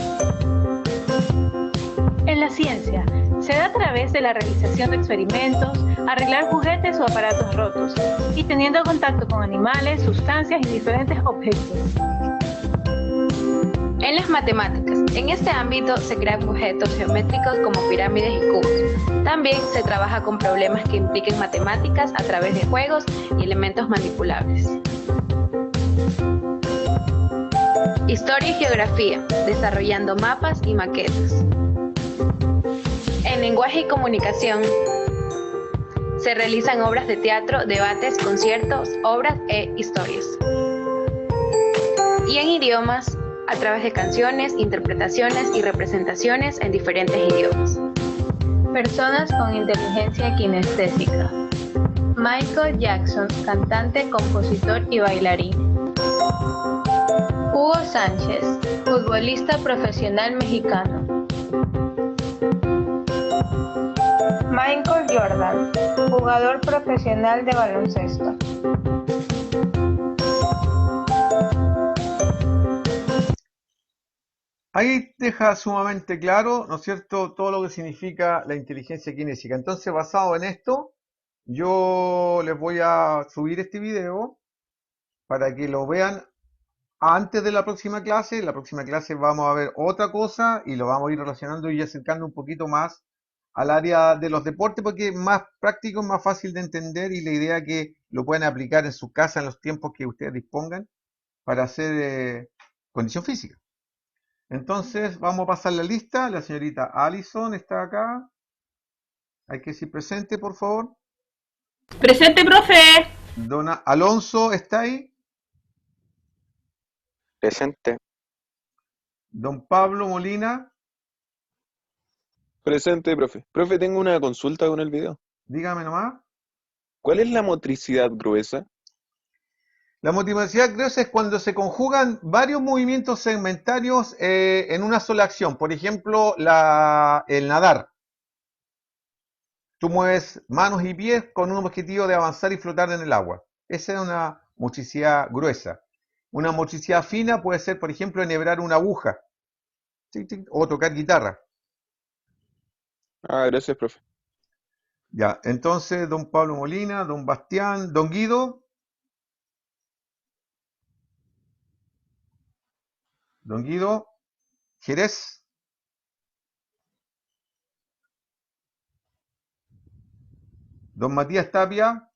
En la ciencia, se da a través de la realización de experimentos, arreglar juguetes o aparatos rotos, y teniendo contacto con animales, sustancias y diferentes objetos. En las matemáticas, en este ámbito se crean objetos geométricos como pirámides y cubos. También se trabaja con problemas que impliquen matemáticas a través de juegos y elementos manipulables. Historia y geografía, desarrollando mapas y maquetas. En lenguaje y comunicación, se realizan obras de teatro, debates, conciertos, obras e historias. Y en idiomas, a través de canciones, interpretaciones y representaciones en diferentes idiomas. Personas con inteligencia kinestésica. Michael Jackson, cantante, compositor y bailarín. Hugo Sánchez, futbolista profesional mexicano. Michael Jordan, jugador profesional de baloncesto. ahí deja sumamente claro, ¿no es cierto?, todo lo que significa la inteligencia kinésica. Entonces, basado en esto, yo les voy a subir este video para que lo vean antes de la próxima clase. En la próxima clase vamos a ver otra cosa y lo vamos a ir relacionando y acercando un poquito más al área de los deportes porque es más práctico, más fácil de entender y la idea es que lo puedan aplicar en su casa en los tiempos que ustedes dispongan para hacer condición física. Entonces vamos a pasar la lista. La señorita Allison está acá. Hay que decir presente, por favor. Presente, profe. Dona Alonso está ahí. Presente. Don Pablo Molina, Presente, profe. Profe, tengo una consulta con el video. dígame nomás. ¿Cuál es la motricidad gruesa? La motricidad gruesa es cuando se conjugan varios movimientos segmentarios en una sola acción. Por ejemplo, el nadar. Tú mueves manos y pies con un objetivo de avanzar y flotar en el agua. Esa es una motricidad gruesa. Una motricidad fina puede ser, por ejemplo, enhebrar una aguja o tocar guitarra. Ah, gracias, profe. Ya, entonces, don Pablo Molina, don Bastián, don Guido. Don Guido, Jerez. Don Matías Tapia.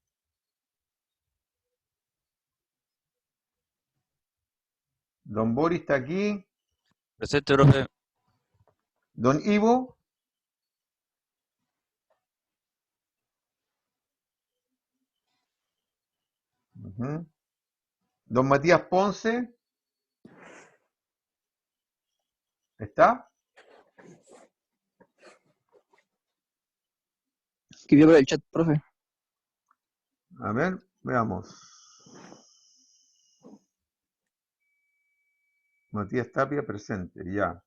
Don Boris está aquí. Presente, profe. Don Ivo. Ujú. Don Matías Ponce. ¿Está? Escribió por el chat, profe. A ver, veamos. Matías Tapia presente, ya.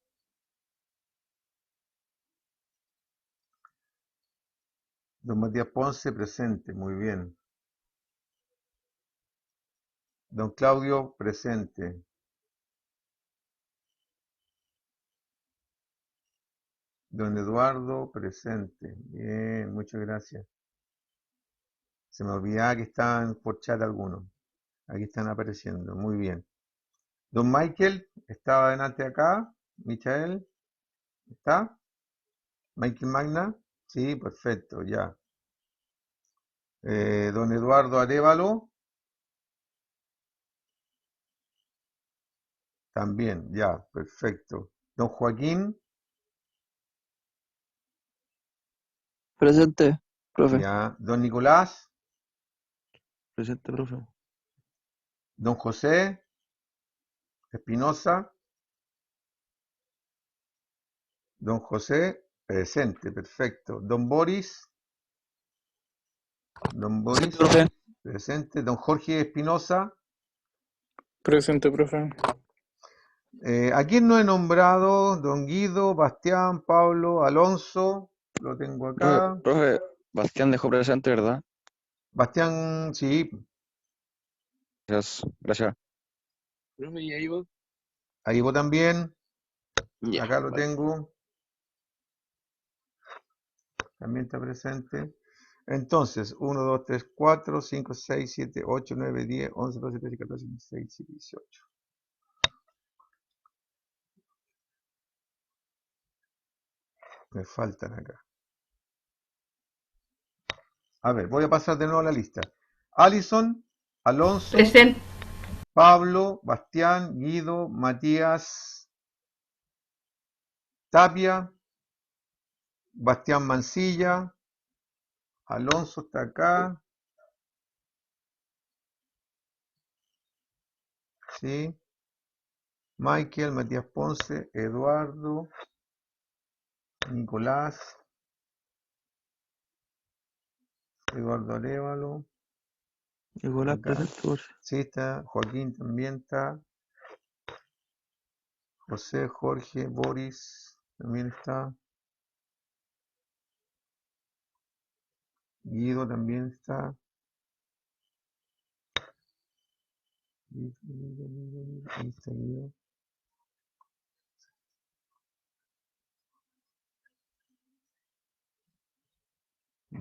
Don Matías Ponce presente, muy bien. Don Claudio presente. Don Eduardo presente. Bien, muchas gracias. Se me olvidaba que estaban por chat algunos. Aquí están apareciendo, muy bien. Don Michael estaba delante acá. Michael, ¿está? Michael Magna, sí, perfecto, ya. Don Eduardo Arévalo, también, ya, perfecto. Don Joaquín, Presente, profe. ya. Don Nicolás, Presente, profe. don José Espinosa, don José, presente, perfecto. Don Boris, Presente, profe. presente. Don Jorge Espinosa. Presente, profe. ¿A quién no he nombrado? Don Guido, Bastián, Pablo, Alonso, lo tengo acá. Profe, Bastián dejó presente, ¿verdad? Bastián, sí, Gracias, gracias. Profe, ¿y ahí vos? ahí vos también. Ya, Acá lo vale. tengo. También está presente. Entonces, 1, 2, 3, 4, 5, 6, 7, 8, 9, 10, 11, 12, 13, 14, 15, 16, 17, 18. Me faltan acá. A ver, voy a pasar de nuevo la lista. Alison, Alonso, Presente. Pablo, Bastián, Guido, Matías, Tapia, Bastián Mancilla, Alonso está acá. ¿Sí? Michael, Matías Ponce, Eduardo, Nicolás, Eduardo Arévalo. Nicolás, Acá. presente, por si. Sí, está. Joaquín también está. José, Jorge, Boris también está. Guido también está. Ahí está Guido.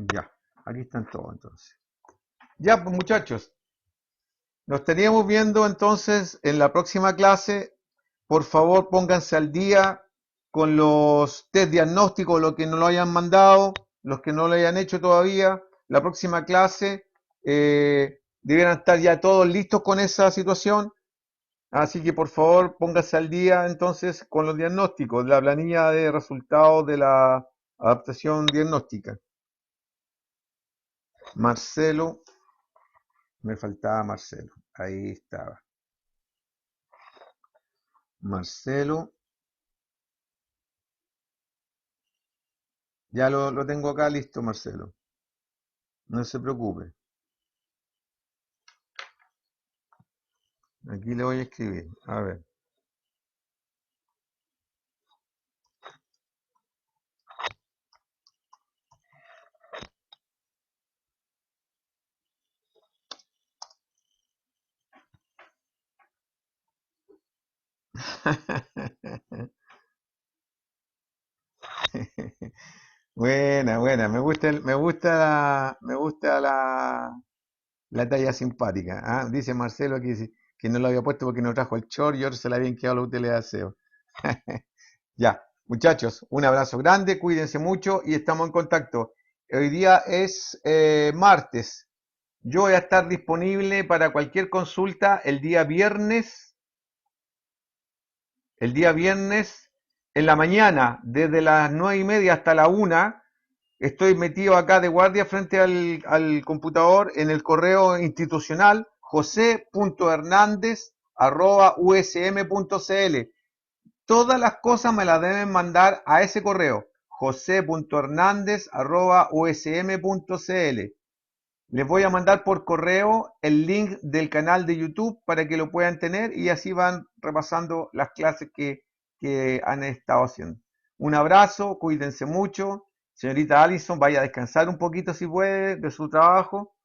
Ya, aquí están todos entonces. Ya, pues muchachos, nos estaríamos viendo entonces en la próxima clase. Por favor, pónganse al día con los test diagnósticos, los que no lo hayan mandado, los que no lo hayan hecho todavía. La próxima clase debieran estar ya todos listos con esa situación. Así que por favor, pónganse al día entonces con los diagnósticos, la planilla de resultados de la adaptación diagnóstica. Marcelo, me faltaba Marcelo, ahí estaba. Marcelo, ya lo tengo acá listo, Marcelo. No se preocupe. Aquí le voy a escribir. A ver. Buena, buena. Me gusta la talla simpática. ¿Ah? Dice Marcelo que no lo había puesto porque no trajo el short y ahora se le habían quedado los útiles de aseo. Ya, muchachos, un abrazo grande, cuídense mucho y estamos en contacto. Hoy día es martes. Yo voy a estar disponible para cualquier consulta el día viernes en la mañana, desde las 9:30 hasta la 1. Estoy metido acá de guardia frente al computador en el correo institucional jose.hernandez@usm.cl. Todas las cosas me las deben mandar a ese correo, jose.hernandez@usm.cl. Les voy a mandar por correo el link del canal de YouTube para que lo puedan tener y así van repasando las clases que han estado haciendo. Un abrazo, cuídense mucho. Señorita Allison, vaya a descansar un poquito si puede de su trabajo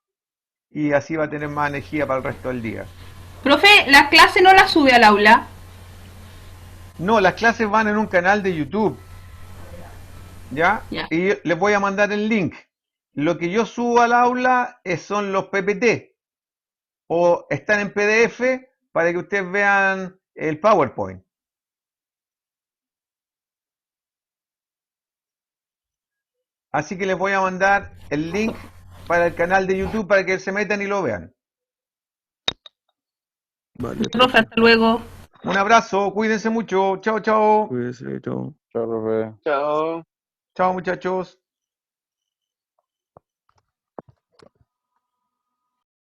y así va a tener más energía para el resto del día. Profe, ¿la clase no la sube al aula? No, las clases van en un canal de YouTube. ¿Ya? Ya. Y les voy a mandar el link. Lo que yo subo al aula son los PPT o están en PDF para que ustedes vean el PowerPoint. Así que les voy a mandar el link para el canal de YouTube para que se metan y lo vean. Vale, Profe, hasta luego. Un abrazo, cuídense mucho. Chao, chao. cuídese, chao. Chao, profe. Chao. Chao, muchachos.